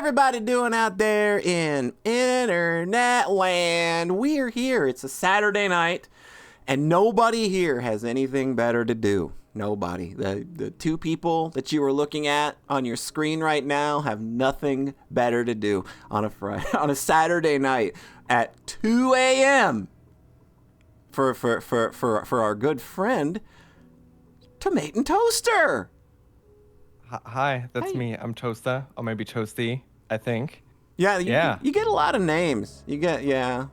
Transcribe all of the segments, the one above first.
everybody doing out there in internet land? We're here. It's a Saturday night, and nobody here has anything better to do. Nobody. The two people that you are looking at on your screen right now have nothing better to do on a Saturday night at 2 a.m. for our good friend DerTomatenToaster. Hi, that's me. I'm Toaster, or maybe Toasty, I think. Yeah, you get a lot of names. Yeah.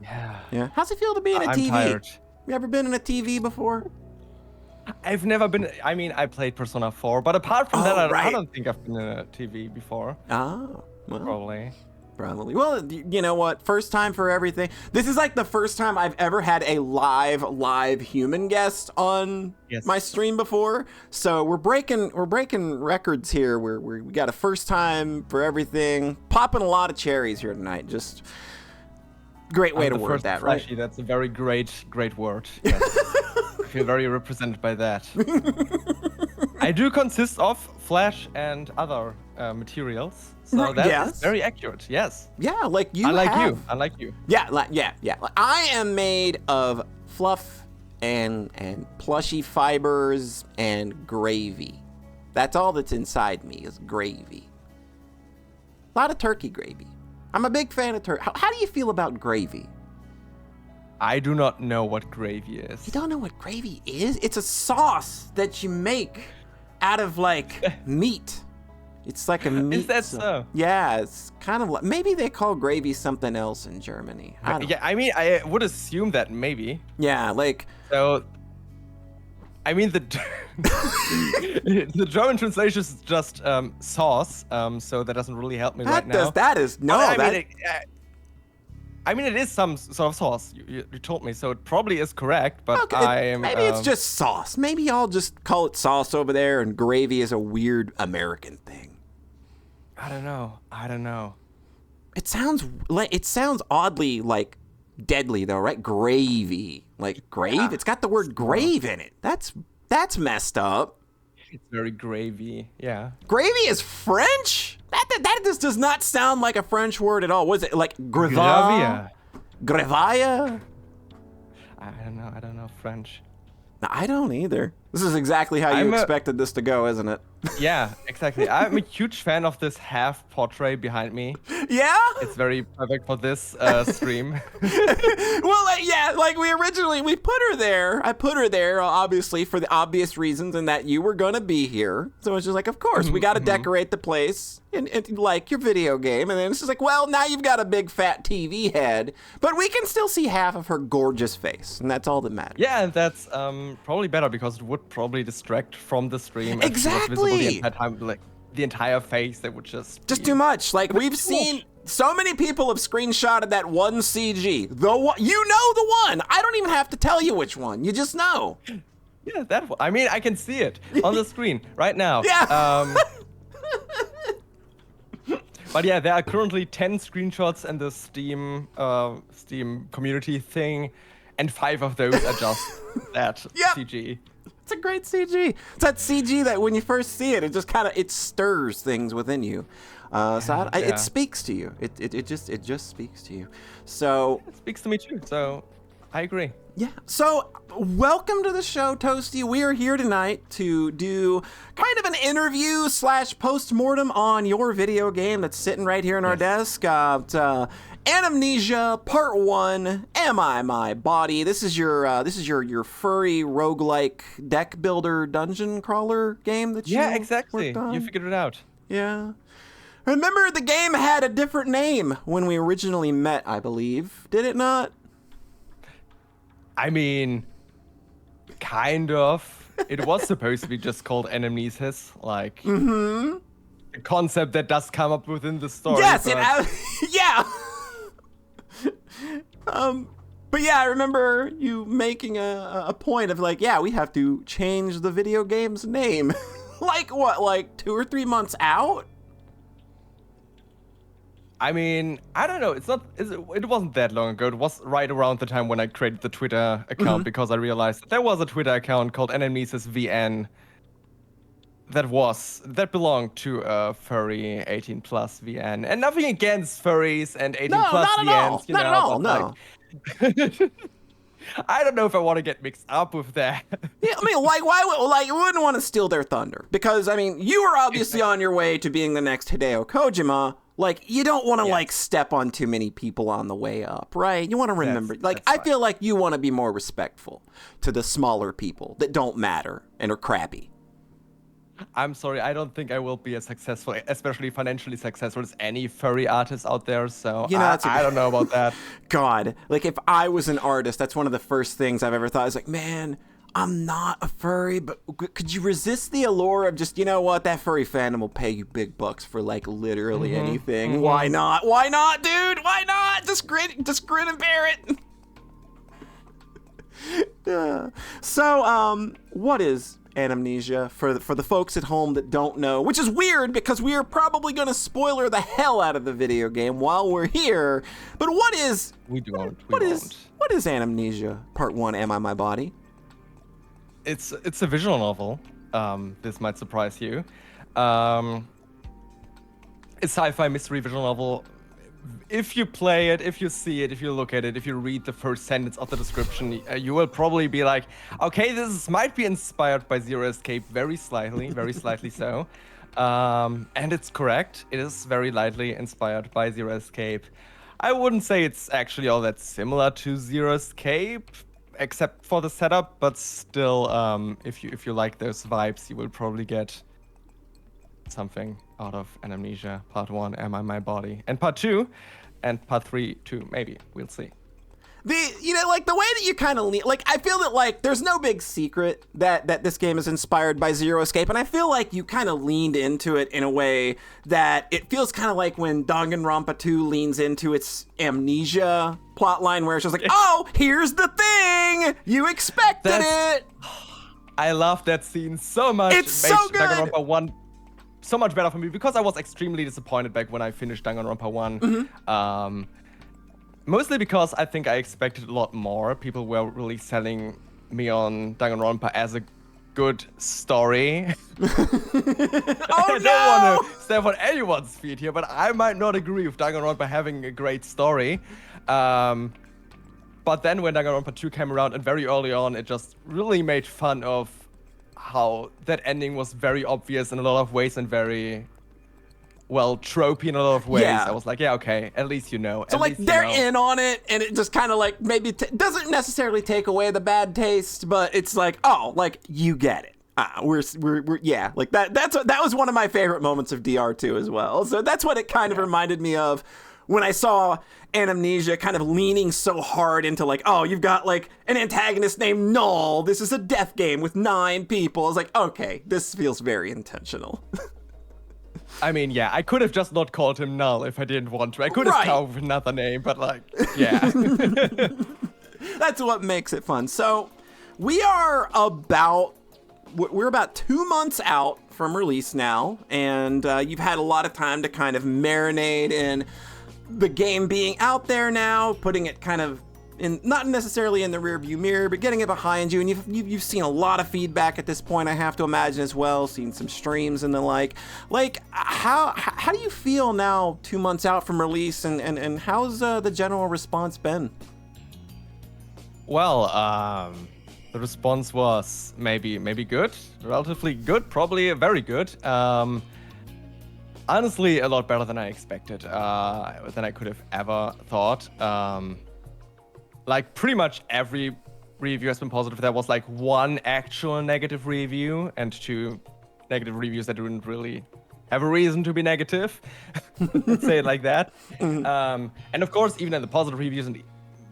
How's it feel to be in a TV? I'm tired. You ever been in a TV before? I've never been. I mean, I played Persona 4, but apart from that, right. I don't think I've been in a TV before. Oh, well, Probably. Well, you know what? First time for everything. This is like the first time I've ever had a live human guest on my stream before. So we're breaking records here. We got a first time for everything. Popping a lot of cherries here tonight. Just great way to word that, right? That's a very great word. Yes. I feel very represented by that. I do consist of flesh and other materials. So that's very accurate, yes. Yeah, like you Unlike you. Yeah. I am made of fluff and plushy fibers and gravy. That's all that's inside me is gravy. A lot of turkey gravy. I'm a big fan of turkey. How do you feel about gravy? I do not know what gravy is. You don't know what gravy is? It's a sauce that you make out of like meat. It's like a meat. Is that so? Yeah, it's kind of like, maybe they call gravy something else in Germany. I mean, I would assume that maybe. Yeah, like. So, I mean, the the German translation is just sauce, so that doesn't really help me right now. I mean, it is some sort of sauce. You told me, so it probably is correct. But maybe it's just sauce. Maybe I'll just call it sauce over there, and gravy is a weird American thing. I don't know. It sounds oddly like deadly though, right? Gravy, like grave. Yeah. It's got the word grave in it. That's messed up. It's very gravy. Yeah. Gravy is French? That just does not sound like a French word at all. Was it like gravia? Grevaya? I don't know French. No, I don't either. This is exactly how you expected this to go, isn't it? Yeah, exactly. I'm a huge fan of this half portrait behind me. Yeah? It's very perfect for this stream. Well, like we put her there. I put her there, obviously, for the obvious reasons, and that you were going to be here. So it's just like, of course, we got to decorate the place in like your video game. And then it's just like, well, now you've got a big fat TV head, but we can still see half of her gorgeous face, and that's all that matters. Yeah, and that's probably better because it would probably distract from the stream. Exactly. The entire time, like the entire face, that would just too much. Like we've seen so many people have screenshotted that one CG. The one, you know, the one. I don't even have to tell you which one. You just know. Yeah, that one. I mean, I can see it on the screen right now. Yeah. But yeah, there are currently 10 screenshots in the Steam community thing, and 5 of those are just that CG. It's a great CG. It's that CG that when you first see it, it just it stirs things within you. It speaks to you. It just speaks to you. So it speaks to me too. So I agree. Yeah. So welcome to the show, Toasty. We are here tonight to do kind of an interview / post-mortem on your video game that's sitting right here in our desk. Anamnesia Part 1, Am I My Body? This is your furry roguelike deck builder dungeon crawler game that you exactly. worked on. You figured it out. Yeah. Remember, the game had a different name when we originally met, I believe. Did it not? I mean, kind of. It was supposed to be just called Anamnesia, like the concept that does come up within the story. Yes, yeah. But yeah, I remember you making a point of like, we have to change the video game's name. Like what, like 2 or 3 months out? I mean, I don't know. It wasn't that long ago. It was right around the time when I created the Twitter account because I realized that there was a Twitter account called Anamnesia VN. that belonged to a furry 18 plus VN, and nothing against furries and 18 plus VNs. Not at all. No. Like, I don't know if I want to get mixed up with that. Yeah, I mean, you wouldn't want to steal their thunder because, I mean, you are obviously on your way to being the next Hideo Kojima. Like, you don't want to like step on too many people on the way up, right? You want to remember, I feel like you want to be more respectful to the smaller people that don't matter and are crappy. I'm sorry, I don't think I will be as successful, especially financially successful, as any furry artist out there. So I don't know about that. God, like if I was an artist, that's one of the first things I've ever thought. Is like, man, I'm not a furry, but could you resist the allure of just, you know what, that furry fandom will pay you big bucks for like literally anything. Mm-hmm. Why not? Why not, dude? Why not? Just grin and bear it. So, what is Anamnesia for the folks at home that don't know, which is weird because we are probably going to spoiler the hell out of the video game while we're here. But what is what is Anamnesia Part 1 Am I My Body? It's a visual novel. This might surprise you. It's sci-fi mystery visual novel. If you play it, if you see it, if you look at it, if you read the first sentence of the description, you will probably be like, okay, this might be inspired by Zero Escape very slightly so. And it's correct. It is very lightly inspired by Zero Escape. I wouldn't say it's actually all that similar to Zero Escape, except for the setup, but still, if you like those vibes, you will probably get something out of Anamnesia Part 1, Am I My Body? And Part 2, and Part 3 too, maybe. We'll see. Like the way that you kind of like, I feel that like there's no big secret that this game is inspired by Zero Escape, and I feel like you kind of leaned into it in a way that it feels kind of like when Danganronpa 2 leans into its amnesia plotline, where it's just like, oh, here's the thing, you expected it. I love that scene so much. It's so good. Danganronpa 1 so much better for me because I was extremely disappointed back when I finished Danganronpa 1. Mm-hmm. Mostly because I think I expected a lot more. People were really selling me on Danganronpa as a good story. I don't want to step on anyone's feet here, but I might not agree with Danganronpa having a great story. But then when Danganronpa 2 came around, and very early on, it just really made fun of how that ending was very obvious in a lot of ways and very, well, tropey in a lot of ways. Yeah. I was like, yeah, okay, at least you know. So like they're in on it, and it just kind of like maybe doesn't necessarily take away the bad taste, but it's like, oh, like you get it. We're yeah, like that was one of my favorite moments of DR2 as well. So that's what it kind of reminded me of when I saw Anamnesia kind of leaning so hard into like, oh, you've got like an antagonist named Null. This is a death game with 9 people. I was like, okay, this feels very intentional. I mean, yeah, I could have just not called him Null if I didn't want to. I could have come up with another name, but like, yeah. That's what makes it fun. So we're about 2 months out from release now, and you've had a lot of time to kind of marinate in the game being out there now, putting it kind of in, not necessarily in the rearview mirror, but getting it behind you. And you've seen a lot of feedback at this point, I have to imagine as well, seen some streams and the like. Like, how do you feel now 2 months out from release, and how's the general response been? Well, the response was maybe good, relatively good, probably very good. Honestly, a lot better than I expected, than I could have ever thought. Like, pretty much every review has been positive. There was like 1 actual negative review and 2 negative reviews that didn't really have a reason to be negative. Let's say it like that. And of course, even in the positive reviews and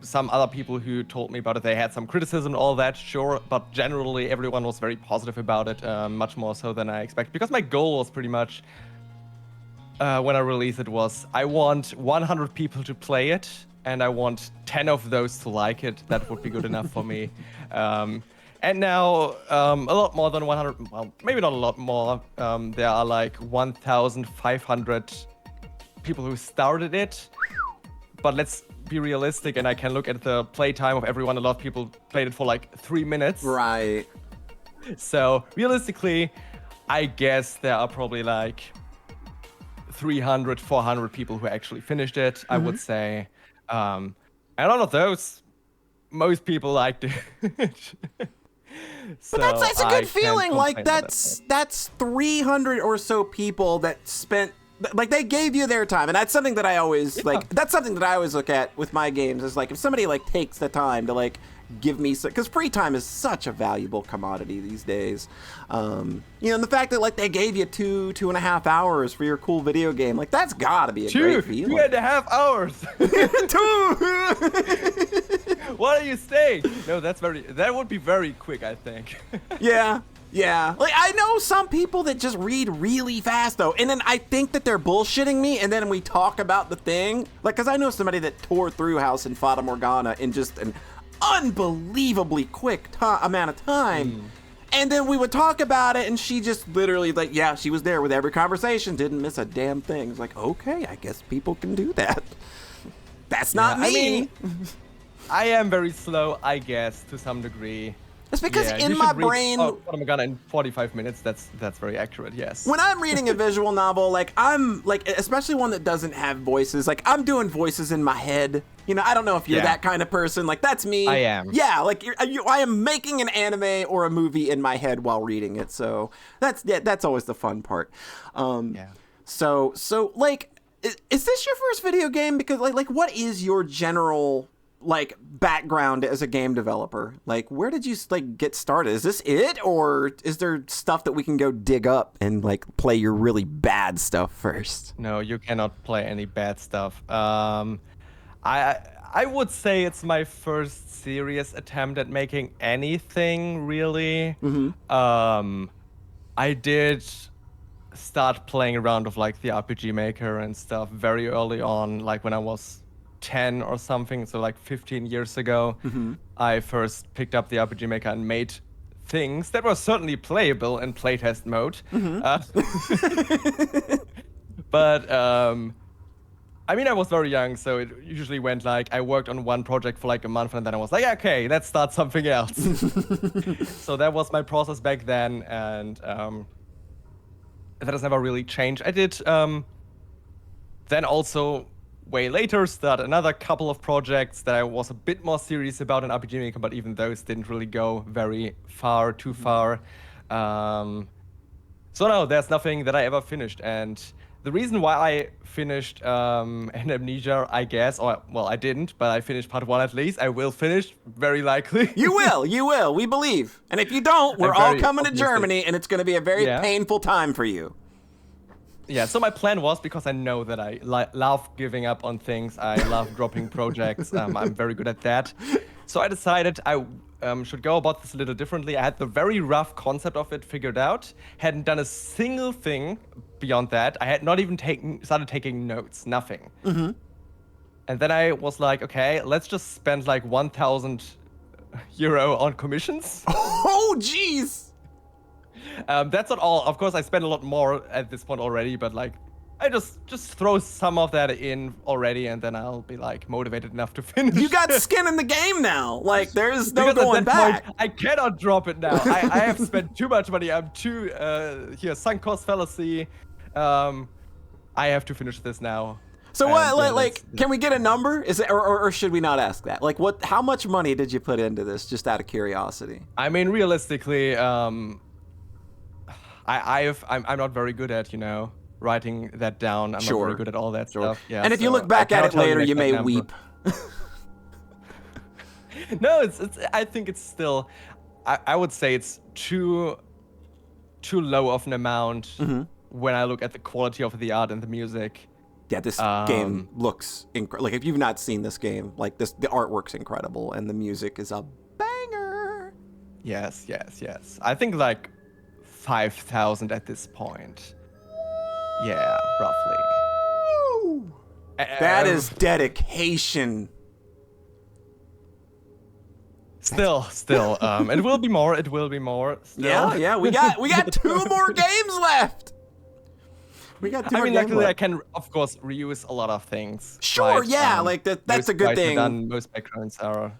some other people who told me about it, they had some criticism and all that, sure. But generally, everyone was very positive about it, much more so than I expected. Because my goal was pretty much, when I released it, was I want 100 people to play it, and I want 10 of those to like it. That would be good enough for me. And now, a lot more than 100, well, maybe not a lot more. There are like 1,500 people who started it. But let's be realistic, and I can look at the playtime of everyone. A lot of people played it for like 3 minutes. Right. So realistically, I guess there are probably like 300, 400 people who actually finished it, I would say. And out of those, most people liked it. But that's a good feeling. Like that's 300 or so people that spent, like, they gave you their time, and that's something that I always like. That's something that I always look at with my games is like if somebody like takes the time to like give me, because free time is such a valuable commodity these days. And the fact that like they gave you 2.5 hours for your cool video game, like that's gotta be a great feeling. 2.5 hours. 2. What are you saying? No, that would be very quick, I think. Yeah. Like, I know some people that just read really fast, though, and then I think that they're bullshitting me, and then we talk about the thing. Like, because I know somebody that tore through House and Fata Morgana in just an unbelievably quick amount of time. And then we would talk about it, and she just literally, like, yeah, she was there with every conversation, didn't miss a damn thing. It's like, okay, I guess people can do that. That's not me. I mean, I am very slow, I guess, to some degree. It's because in my brain, Fata Morgana in 45 minutes. That's very accurate. Yes. When I'm reading a visual novel, like I'm like, especially one that doesn't have voices, like I'm doing voices in my head. I don't know if you're that kind of person. Like that's me. I am. Yeah, like I am making an anime or a movie in my head while reading it. So that's always the fun part. So like, is this your first video game? Because like what is your general like background as a game developer? Like, where did you like get started? Is this it, or is there stuff that we can go dig up and like play your really bad stuff first? No, you cannot play any bad stuff. I would say it's my first serious attempt at making anything really. I did start playing around with like the RPG Maker and stuff very early on, like when I was 10 or something, so like 15 years ago. I first picked up the RPG Maker and made things that were certainly playable in playtest mode. But I mean, I was very young, so it usually went like I worked on one project for like a month, and then I was like, okay, let's start something else. So that was my process back then, and that has never really changed. I did then also way later start another couple of projects that I was a bit more serious about in RPG Maker, but even those didn't really go very far, too far. So no, there's nothing that I ever finished. And the reason why I finished Anamnesia, I guess, or well, I didn't, but I finished part 1 at least. I will finish, very likely. You will, we believe. And if you don't, we're all coming to Germany, and it's going to be a very painful time for you. Yeah, so my plan was, because I know that I love giving up on things, I love dropping projects, I'm very good at that. So I decided I should go about this a little differently. I had the very rough concept of it figured out, hadn't done a single thing beyond that. I had not even started taking notes, nothing. And then I was like, okay, let's just spend like 1,000 euro on commissions. Oh, jeez! That's not all. Of course, I spent a lot more at this point already, but like, I just throw some of that in already, and then I'll be like motivated enough to finish. You got skin in the game now. Like, there's no going back. Point, I cannot drop it now. I have spent too much money. I'm too sunk cost fallacy. I have to finish this now. So what? Like, can we get a number? Is it, or should we not ask that? Like, what? How much money did you put into this, just out of curiosity? I mean, realistically, I'm not very good at writing that down. I'm not very good at all that stuff. Yeah. And if you look back at it later, you may weep. No, I think it's still. I would say it's too low of an amount when I look at the quality of the art and the music. Yeah, this game looks incredible. Like, if you've not seen this game, like the artwork's incredible and the music is a banger. Yes. I think like 5,000 at this point. Yeah, roughly. That is dedication. Still. It will be more. Still. Yeah. We got 2 more games left. We got 2 more games luckily, left. I can, of course, reuse a lot of things. Sure, right? yeah, like that's a good thing. Most backgrounds are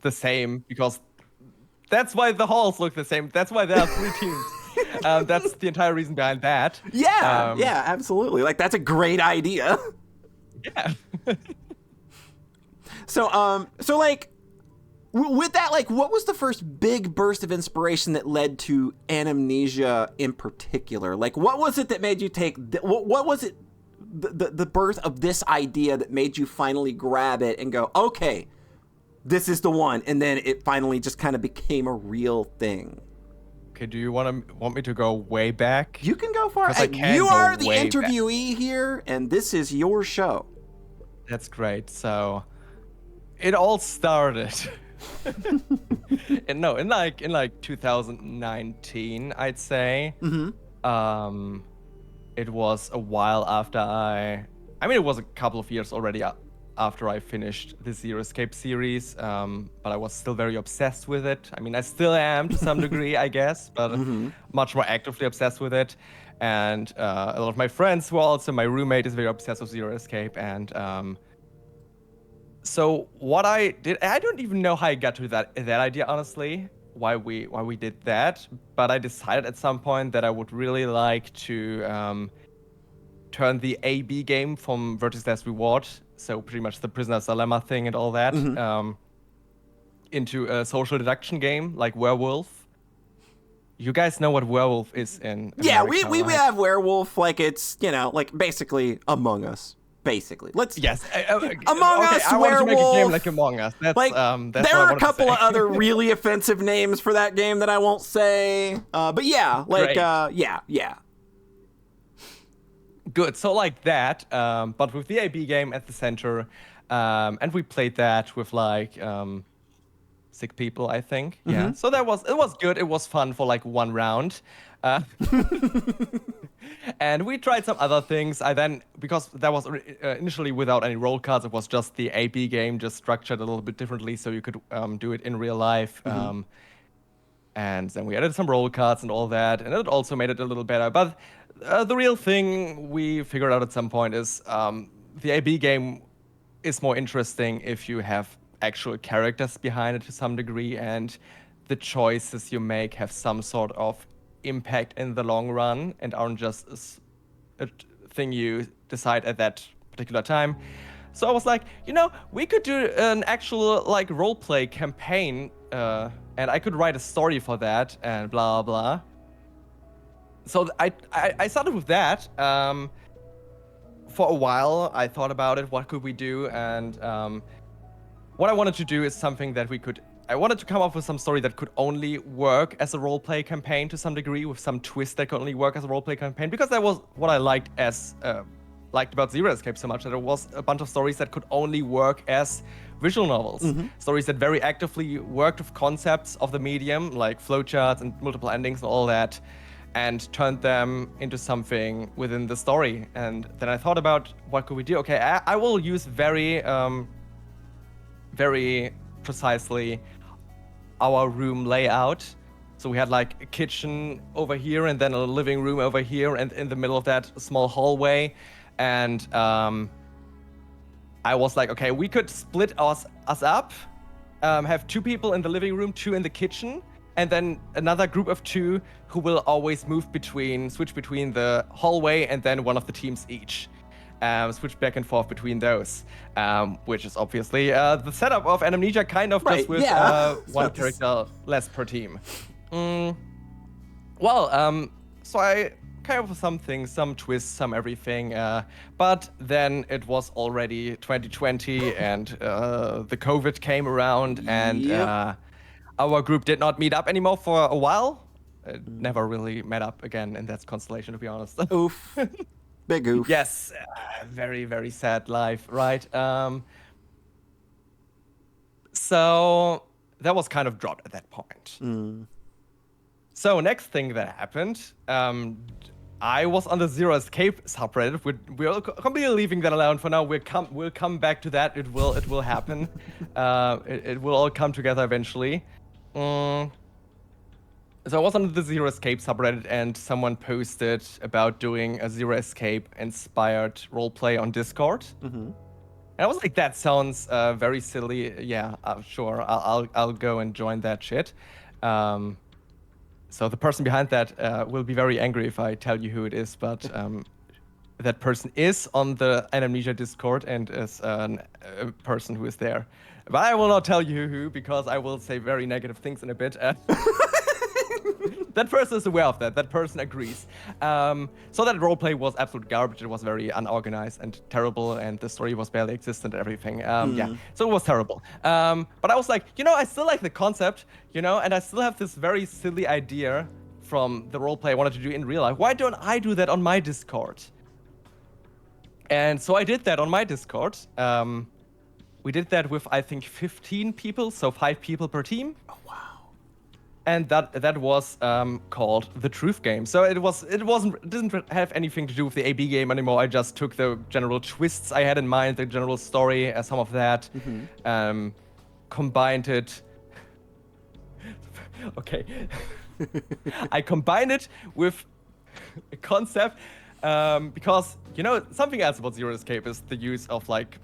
the same, because that's why the halls look the same. That's why there are 3 teams. That's the entire reason behind that. Yeah, yeah, absolutely. Like, that's a great idea. Yeah. So like, with that, like, what was the first big burst of inspiration that led to Anamnesia in particular? Like, what was it that made you take, what was it, the birth of this idea that made you finally grab it and go, okay, this is the one, and then it finally just kind of became a real thing? Okay, do you want me to go way back? You can go far. You are the interviewee here, and this is your show. That's great. So, it all started. in like 2019, I'd say. Mm-hmm. It was a while after it was a couple of years already after I finished the Zero Escape series, but I was still very obsessed with it. I mean, I still am to some degree, I guess, but much more actively obsessed with it. And a lot of my friends were also, my roommate is very obsessed with Zero Escape. And so what I did, I don't even know how I got to that idea, honestly, why we did that. But I decided at some point that I would really like to turn the A/B game from Vertex Last Reward, so pretty much the Prisoner's Dilemma thing and all that, into a social deduction game like Werewolf. You guys know what Werewolf is in America, yeah, we right? have Werewolf, like, it's, like, basically Among Us. Basically, Yes. Among Us, I want to make a game Werewolf. like Among Us. That's Like, that's there what I are a wanted to couple say. of other really offensive names for that game that I won't say. But yeah, like, yeah. Good. So like that, but with the AB game at the center, and we played that with like 6 people, I think. Mm-hmm. Yeah. So it was good. It was fun for like one round. And we tried some other things. Because that was initially without any roll cards, it was just the AB game, just structured a little bit differently, so you could do it in real life. Mm-hmm. And then we added some roll cards and all that, and it also made it a little better. But the real thing we figured out at some point is the AB game is more interesting if you have actual characters behind it to some degree, and the choices you make have some sort of impact in the long run and aren't just a thing you decide at that particular time. So I was like, we could do an actual like role-play campaign, and I could write a story for that and blah blah. So I started with that. For a while, I thought about it. What could we do? And what I wanted to do is something that I wanted to come up with some story that could only work as a role-play campaign to some degree, with some twist that could only work as a role-play campaign, because that was what I liked about Zero Escape so much, that it was a bunch of stories that could only work as visual novels. Mm-hmm. Stories that very actively worked with concepts of the medium, like flowcharts and multiple endings and all that, and turned them into something within the story. And then I thought about, what could we do? Okay, I will use very precisely our room layout. So we had like a kitchen over here, and then a living room over here, and in the middle of that, a small hallway. And I was like, okay, we could split us up, have 2 people in the living room, 2 in the kitchen, and then another group of 2 who will always switch between the hallway and then one of the teams each. Switch back and forth between those, which is obviously the setup of Anamnesia, kind of, right, just with one character less per team. So I came up with some things, some twists, some everything, but then it was already 2020 and the COVID came around, and our group did not meet up anymore for a while. It never really met up again in that constellation, to be honest. Oof. Big oof. Yes, very, very sad life, right? So that was kind of dropped at that point. So next thing that happened, I was on the Zero Escape subreddit. We're completely leaving that alone for now. We'll come back to that. It will happen. It will all come together eventually. So I was on the Zero Escape subreddit, and someone posted about doing a Zero Escape inspired roleplay on Discord. Mm-hmm. And I was like, that sounds very silly. Yeah, sure. I'll go and join that shit. So the person behind that will be very angry if I tell you who it is, but that person is on the Anamnesia Discord and is a person who is there. But I will not tell you who, because I will say very negative things in a bit. That person is aware of that. That person agrees. So that roleplay was absolute garbage. It was very unorganized and terrible, and the story was barely existent and everything. Yeah, so it was terrible. But I was like, I still like the concept, and I still have this very silly idea from the roleplay I wanted to do in real life. Why don't I do that on my Discord? And so I did that on my Discord. We did that with, I think, 15 people, so 5 people per team. Oh, wow. And that was called the Truth Game. So it didn't have anything to do with the AB game anymore. I just took the general twists I had in mind, the general story, some of that, combined it. Okay, I combined it with a concept because something else about Zero Escape is the use of like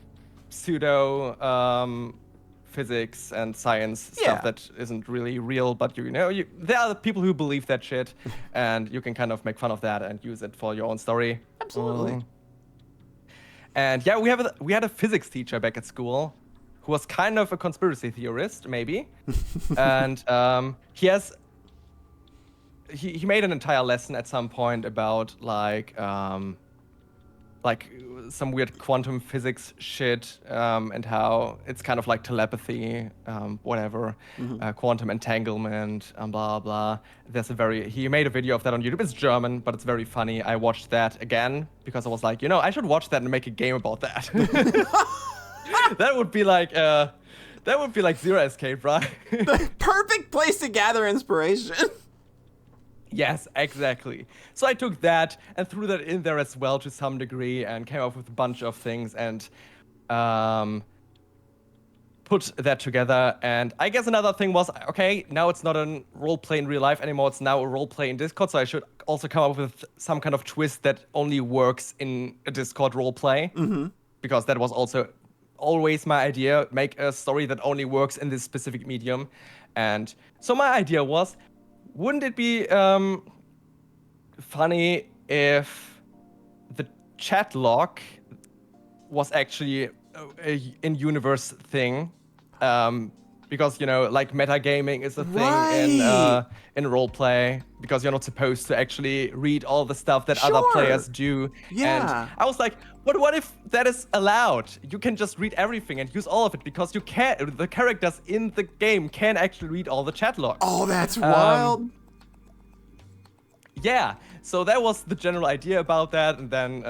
pseudo physics and science stuff that isn't really real, but there are people who believe that shit, and you can kind of make fun of that and use it for your own story. Absolutely. And yeah, we had a physics teacher back at school who was kind of a conspiracy theorist, maybe, and he made an entire lesson at some point about like some weird quantum physics shit, and how it's kind of like telepathy, whatever, quantum entanglement, blah, blah. He made a video of that on YouTube. It's German, but it's very funny. I watched that again because I was like, I should watch that and make a game about that. That would be like Zero Escape, right? The perfect place to gather inspiration. Yes, exactly. So I took that and threw that in there as well to some degree and came up with a bunch of things and put that together. And I guess another thing was, okay, now it's not a roleplay in real life anymore. It's now a roleplay in Discord. So I should also come up with some kind of twist that only works in a Discord roleplay. Because that was also always my idea. Make a story that only works in this specific medium. And so my idea was, wouldn't it be funny if the chat log was actually a in-universe thing? Because, like metagaming is a thing in roleplay, because you're not supposed to actually read all the stuff that other players do. Yeah. And I was like, what if that is allowed? You can just read everything and use all of it, because the characters in the game can actually read all the chat logs. Oh, that's wild. Yeah, so that was the general idea about that, and then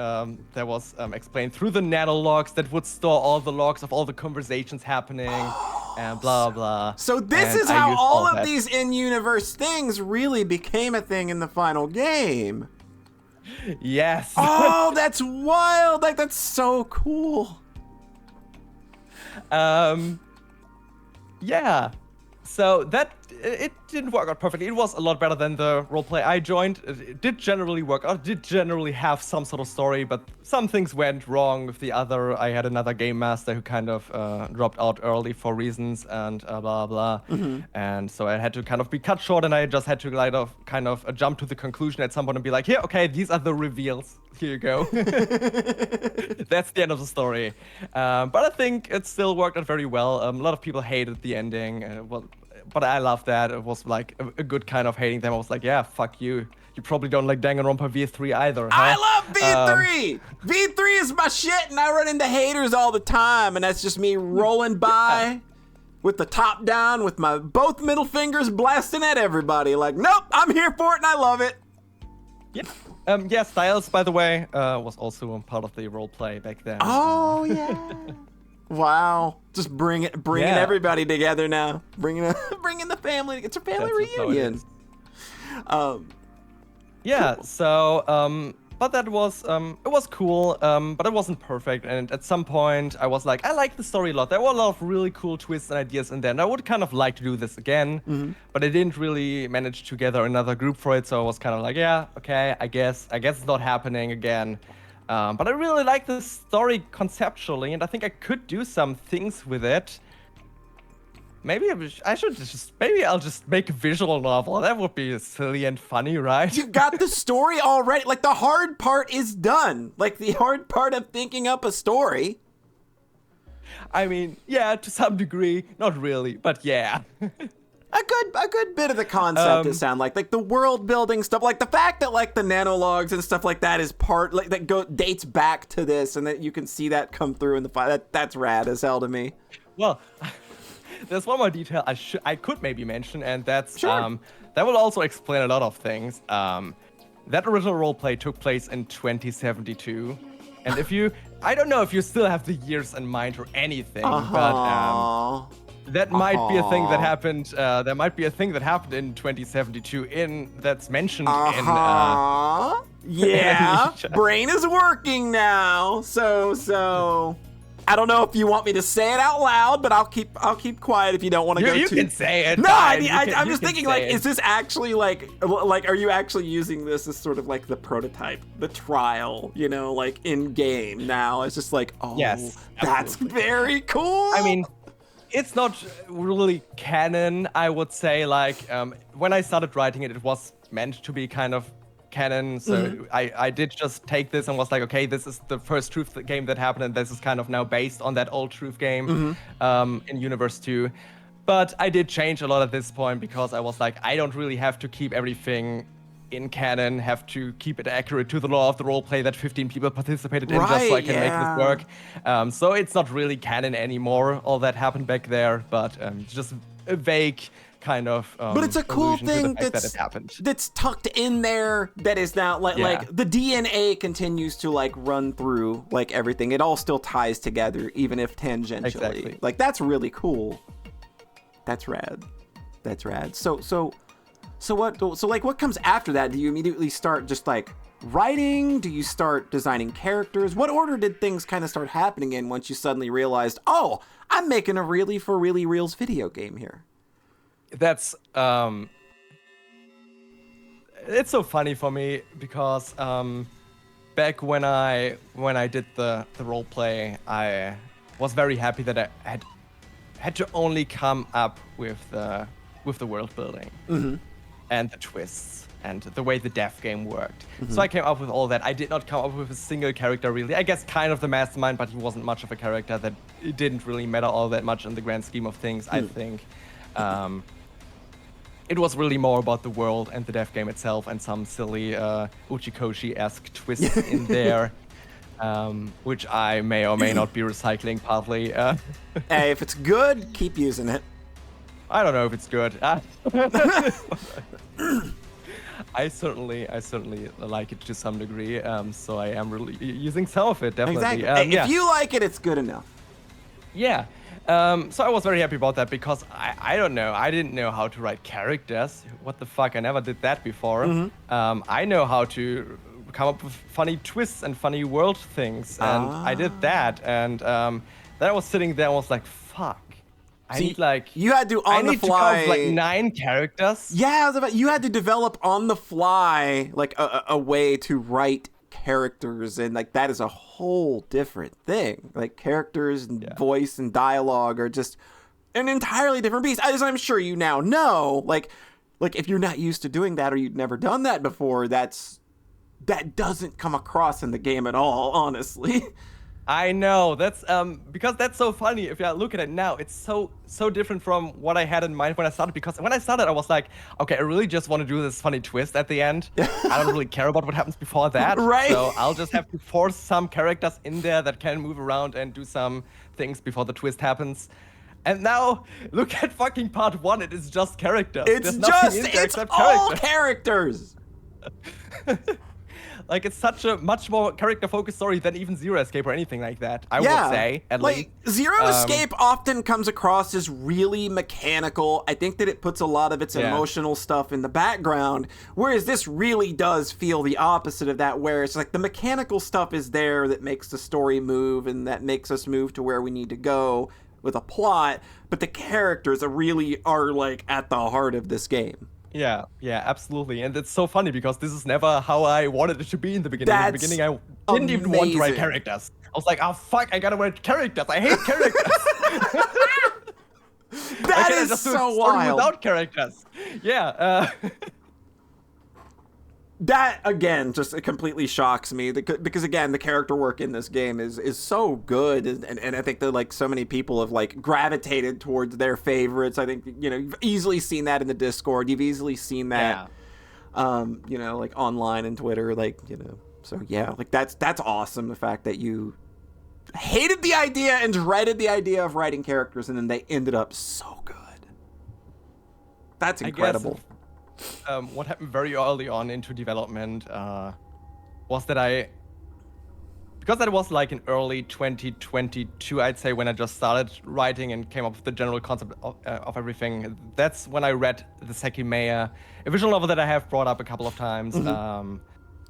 that was explained through the nanologs that would store all the logs of all the conversations happening, and blah, blah. So this is how all of these in-universe things really became a thing in the final game. Yes. Oh, that's wild. Like, that's so cool. Yeah. So it didn't work out perfectly. It was a lot better than the roleplay I joined. It did generally work out. It did generally have some sort of story, but some things went wrong with the other. I had another game master who kind of dropped out early for reasons and blah, blah. And so I had to kind of be cut short, and I just had to kind of jump to the conclusion at some point and be like, here, okay, these are the reveals. Here you go. That's the end of the story. But I think it still worked out very well. A lot of people hated the ending. But I love that. It was like a good kind of hating them. I was like, yeah, fuck you. You probably don't like Danganronpa V3 either, huh? I love V3! V3 is my shit, and I run into haters all the time, and that's just me rolling by with the top down with my both middle fingers blasting at everybody. Like, nope, I'm here for it, and I love it. Yeah. Yeah, Styles, by the way, was also part of the roleplay back then. Oh, yeah. Wow. Just bringing everybody together now. Bringing the family. It's a family reunion. Yeah, so, but that was, it was cool, but it wasn't perfect. And at some point, I was like, I like the story a lot. There were a lot of really cool twists and ideas in there. And I would kind of like to do this again, but I didn't really manage to gather another group for it. So I was kind of like, yeah, okay, I guess it's not happening again. But I really like the story conceptually, and I think I could do some things with it. maybe I'll just make a visual novel. That would be silly and funny, right? You've got the story already. Like, the hard part is done. Like, the hard part of thinking up a story. I mean, yeah, to some degree. Not really, but yeah. A good bit of the concept, it sounds like the world building stuff, like the fact that like the nanologs and stuff like that is part like that dates back to this, and that you can see that come through in the file. That's rad as hell to me. Well, there's one more detail I could maybe mention, and that's Sure. That will also explain a lot of things. That original roleplay took place in 2072, and I don't know if you still have the years in mind or anything, but. That might be a thing that happened. There might be a thing that happened in 2072 that's mentioned in. Yeah, brain is working now. So. I don't know if you want me to say it out loud, but I'll keep quiet if you don't want to go too. You can say it. No, I'm just thinking like, is this actually like, are you actually using this as sort of like the prototype, the trial, like in game now? It's just like, oh, yes, that's very cool. I mean. It's not really canon, I would say. Like, when I started writing it, it was meant to be kind of canon. So I did just take this and was like, okay, this is the first Truth game that happened, and this is kind of now based on that old Truth game in Universe 2. But I did change a lot at this point because I was like, I don't really have to keep everything in canon, have to keep it accurate to the law of the roleplay that 15 people participated in just so I can make this work. So it's not really canon anymore, all that happened back there, but just a vague kind of but it's a cool thing that's tucked in there that is now like the DNA continues to like run through like everything. It all still ties together, even if tangentially. Exactly. Like, that's really cool. That's rad. So what comes after that? Do you immediately start just like writing? Do you start designing characters? What order did things kind of start happening in once you suddenly realized, oh, I'm making a really for really reals video game here? That's it's so funny for me because back when I did the role play, I was very happy that I had to only come up with the world building. And the twists and the way the dev game worked. So I came up with all that. I did not come up with a single character really. I guess kind of the mastermind, but he wasn't much of a character. That it didn't really matter all that much in the grand scheme of things, I think. It was really more about the world and the dev game itself and some silly Uchikoshi-esque twists in there, which I may or may not be recycling partly. Hey, if it's good, keep using it. I don't know if it's good. I certainly like it to some degree. So I am really using some of it, definitely. Exactly. If you like it, it's good enough. Yeah. So I was very happy about that because I don't know. I didn't know how to write characters. What the fuck? I never did that before. I know how to come up with funny twists and funny world things, and I did that. And then I was sitting there and was like, fuck. You had to on the fly. To come up with, like 9 characters. Yeah, you had to develop on the fly like a way to write characters, and like that is a whole different thing. Like characters and voice and dialogue are just an entirely different beast. As I'm sure you now know, like if you're not used to doing that or you've never done that before, that doesn't come across in the game at all, honestly. I know, that's because that's so funny. If you look at it now, it's so different from what I had in mind when I started. Because when I started, I was like, okay, I really just want to do this funny twist at the end. I don't really care about what happens before that. Right. So I'll just have to force some characters in there that can move around and do some things before the twist happens. And now, look at fucking part 1. It is just characters. It's all characters. Like, it's such a much more character-focused story than even Zero Escape or anything like that, I would say, at least. Zero Escape often comes across as really mechanical. I think that it puts a lot of its emotional stuff in the background, whereas this really does feel the opposite of that, where it's like the mechanical stuff is there that makes the story move and that makes us move to where we need to go with a plot, but the characters really are, like, at the heart of this game. Yeah, absolutely. And it's so funny because this is never how I wanted it to be in the beginning. In the beginning, I didn't even want to write characters. I was like, oh, fuck, I gotta write characters. I hate characters. That is so wild. Without characters. Yeah. That, again, just completely shocks me because, again, the character work in this game is so good, and I think that, like, so many people have, like, gravitated towards their favorites. I think, you know, you've easily seen that in the Discord. You've easily seen that, you know, like, online and Twitter, like, you know. So, yeah, like, that's awesome, the fact that you hated the idea and dreaded the idea of writing characters, and then they ended up so good. That's incredible. What happened very early on into development was that because that was like in early 2022, I'd say, when I just started writing and came up with the general concept of everything. That's when I read the Sekimea, a visual novel that I have brought up a couple of times.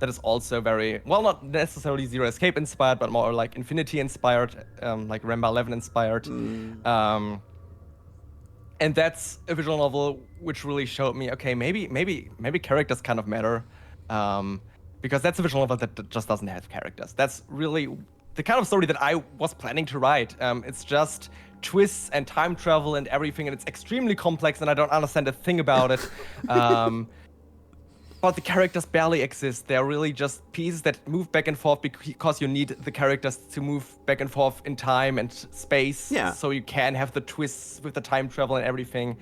That is also very, well, not necessarily Zero Escape inspired, but more like Infinity inspired, like Ramba 11 inspired. And that's a visual novel which really showed me, okay, maybe characters kind of matter, because that's a visual novel that just doesn't have characters. That's really the kind of story that I was planning to write. It's just twists and time travel and everything, and it's extremely complex, and I don't understand a thing about it. But the characters barely exist. They're really just pieces that move back and forth because you need the characters to move back and forth in time and space. Yeah. So you can have the twists with the time travel and everything,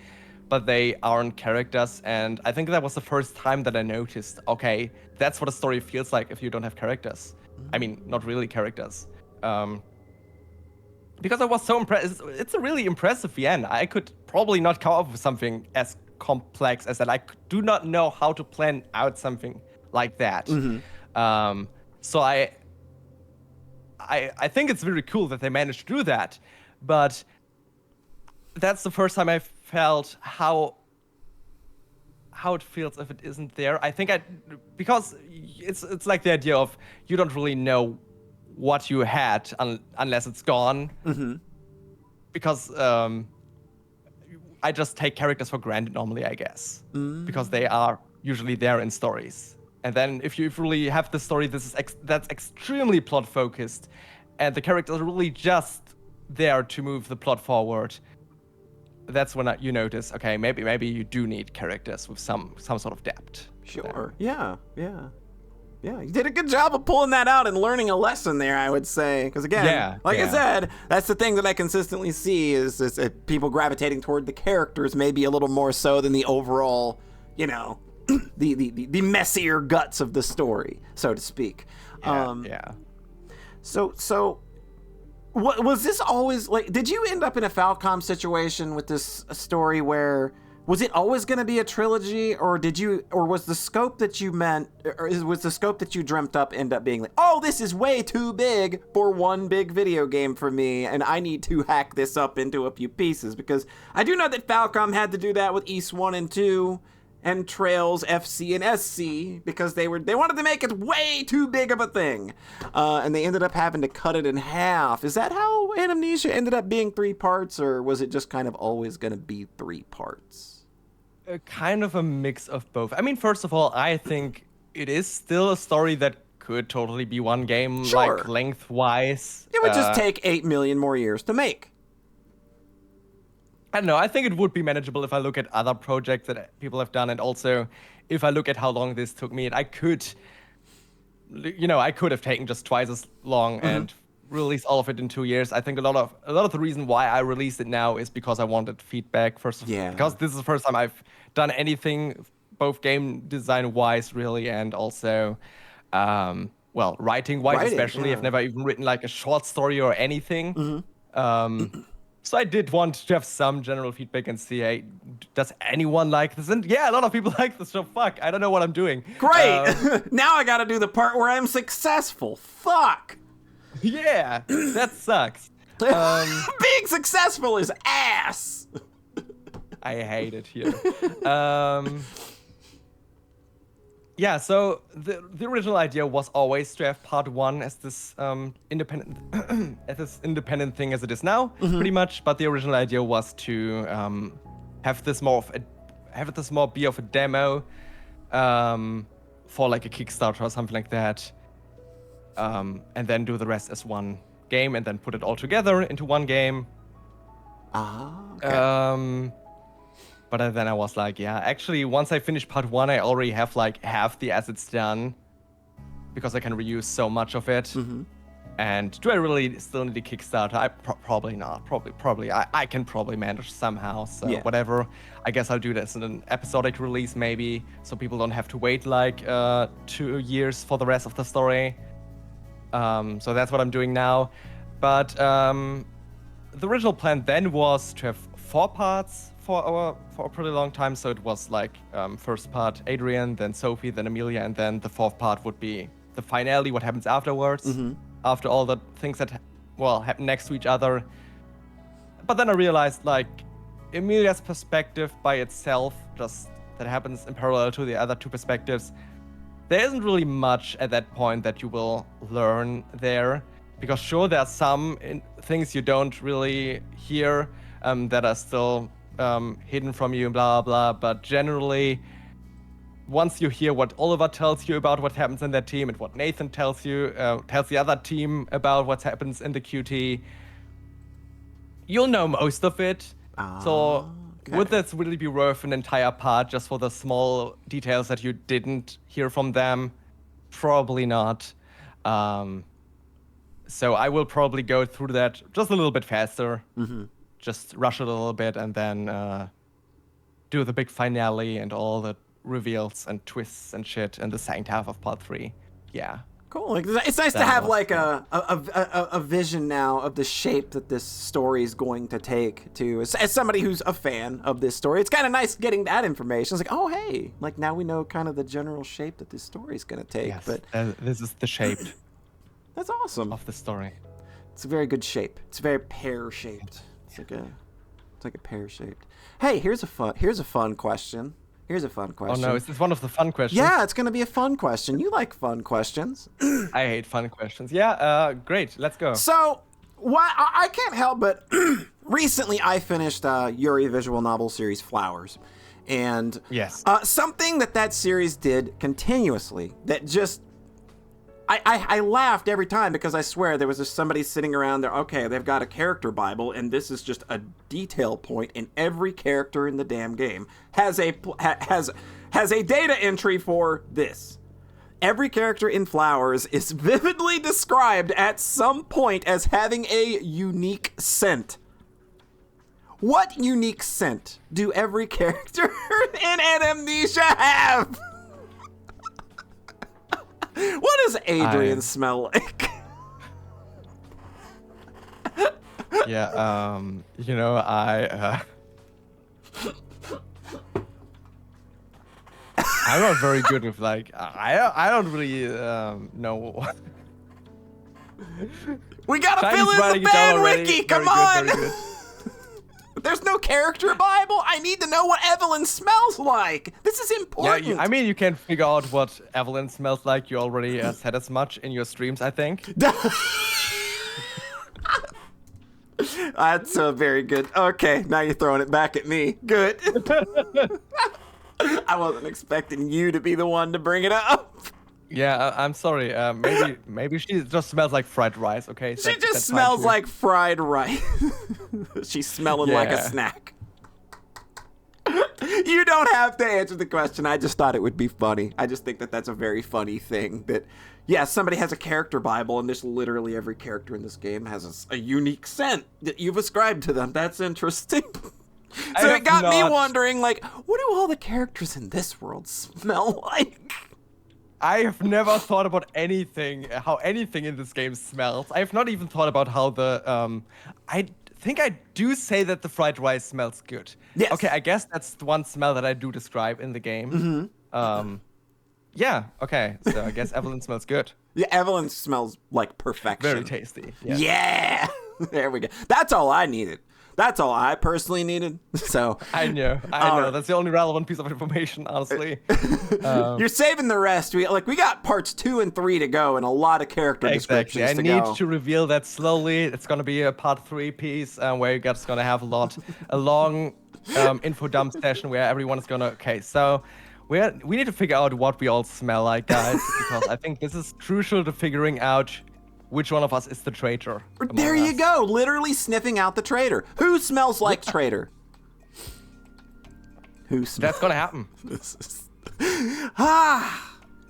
but they aren't characters. And I think that was the first time that I noticed, okay, that's what a story feels like if you don't have characters. I mean, not really characters. Because I was so impressed. It's a really impressive end. I could probably not come up with something as complex as that. I do not know how to plan out something like that. So I think it's really cool that they managed to do that, but that's the first time I felt how it feels if it isn't there. I think because it's like the idea of you don't really know what you had unless it's gone. Because I just take characters for granted normally, I guess, because they are usually there in stories. And then if you really have the story that's extremely plot focused, and the characters are really just there to move the plot forward, that's when you notice, okay, maybe you do need characters with some sort of depth. Sure. Yeah. You did a good job of pulling that out and learning a lesson there, I would say. Because again, I said, that's the thing that I consistently see is people gravitating toward the characters maybe a little more so than the overall, you know, the messier guts of the story, so to speak. So what was this always like? Did you end up in a Falcom situation with this story where? Was it always going to be a trilogy, or was the scope that you meant, or was the scope that you dreamt up end up being like, oh, this is way too big for one big video game for me, and I need to hack this up into a few pieces? Because I do know that Falcom had to do that with East 1 and 2, and Trails FC and SC, because they wanted to make it way too big of a thing, and they ended up having to cut it in half. Is that how Anamnesia ended up being 3 parts, or was it just kind of always going to be 3 parts? Kind of a mix of both. I mean, first of all, I think it is still a story that could totally be one game, like lengthwise. It would just take 8 million more years to make. I don't know. I think it would be manageable if I look at other projects that people have done, and also if I look at how long this took me. I could have taken just twice as long and released all of it in 2 years. I think a lot of the reason why I released it now is because I wanted feedback first. Because this is the first time I've done anything, both game design wise, really, and also, writing wise, especially. I've never even written like a short story or anything. So I did want to have some general feedback and see, hey, does anyone like this? And yeah, a lot of people like this, so fuck, I don't know what I'm doing. Great! Now I gotta do the part where I'm successful. Fuck! Yeah, that sucks. Being successful is ass! I hate it here. Yeah, so the original idea was always to have part 1 as this independent thing as it is now, pretty much. But the original idea was to have this more be of a demo for like a Kickstarter or something like that, and then do the rest as one game, and then put it all together into one game. Okay. But then I was like, yeah, actually, once I finished part 1, I already have like half the assets done because I can reuse so much of it. Mm-hmm. And do I really still need a Kickstarter? Probably not. Probably. I can probably manage somehow. So whatever. I guess I'll do this in an episodic release maybe, so people don't have to wait like 2 years for the rest of the story. So that's what I'm doing now. But the original plan then was to have 4 parts for a pretty long time. So it was like first part Adrian, then Sophie, then Amelia, and then the 4th part would be the finale, what happens afterwards. Mm-hmm. After all the things that, happen next to each other. But then I realized, like, Emilia's perspective by itself, just that happens in parallel to the other 2 perspectives, there isn't really much at that point that you will learn there. Because sure, there are some things you don't really hear that are still hidden from you, blah, blah, but generally, once you hear what Oliver tells you about what happens in that team and what Nathan tells you, tells the other team about what happens in the QT, you'll know most of it. Would this really be worth an entire part just for the small details that you didn't hear from them? Probably not. So I will probably go through that just a little bit faster. Mm-hmm. Just rush it a little bit and then do the big finale and all the reveals and twists and shit in the second half of part 3. Yeah. Cool. Like, it's nice to have like a vision now of the shape that this story is going to take. As somebody who's a fan of this story, it's kind of nice getting that information. It's like, oh hey, like now we know kind of the general shape that this story is going to take. Yes, but this is the shape. That's awesome. Of the story. It's a very good shape. It's very pear-shaped. It's like a pear-shaped. Hey, here's a fun question. Here's a fun question. Oh no, is this one of the fun questions? Yeah, it's going to be a fun question. You like fun questions. I hate fun questions. Yeah, great. Let's go. So, I can't help but recently I finished Yuri visual novel series Flowers. And yes. Something that series did continuously that just I laughed every time because I swear there was just somebody sitting around there. Okay, they've got a character Bible, and this is just a detail point. And every character in the damn game has a data entry for this. Every character in Flowers is vividly described at some point as having a unique scent. What unique scent do every character in Anamnesia have? What does Adrian smell like? Yeah, I'm not very good with like I don't really know. We gotta fill in the fan wiki. Come on. There's no character Bible. I need to know what Evelyn smells like. This is important. Yeah, I mean, you can figure out what Evelyn smells like. You already said as much in your streams, I think. That's very good. Okay, now you're throwing it back at me. Good. I wasn't expecting you to be the one to bring it up. Yeah, I'm sorry. Maybe she just smells like fried rice. Okay. She just smells like fried rice. She's smelling like a snack. You don't have to answer the question. I just thought it would be funny. I just think that's a very funny thing. That, yeah, somebody has a character Bible, and there's literally every character in this game has a unique scent that you've ascribed to them. That's interesting. So it got me wondering, like, what do all the characters in this world smell like? I have never thought about how anything in this game smells. I have not even thought about how I think I do say that the fried rice smells good. Yes. Okay, I guess that's the one smell that I do describe in the game. Mm-hmm. Yeah, okay. So I guess Evelyn smells good. Yeah, Evelyn smells like perfection. Very tasty. Yes. Yeah! There we go. That's all I needed. That's all I personally needed. So I know. That's the only relevant piece of information, honestly. You're saving the rest. We got parts 2 and 3 to go, and a lot of character descriptions to go. I need to reveal that slowly. It's gonna be a part 3 piece where you're just gonna have a long info dump session where everyone is gonna. Okay, so we need to figure out what we all smell like, guys, because I think this is crucial to figuring out which one of us is the traitor. There you go, literally sniffing out the traitor. Who smells like traitor? That's gonna happen.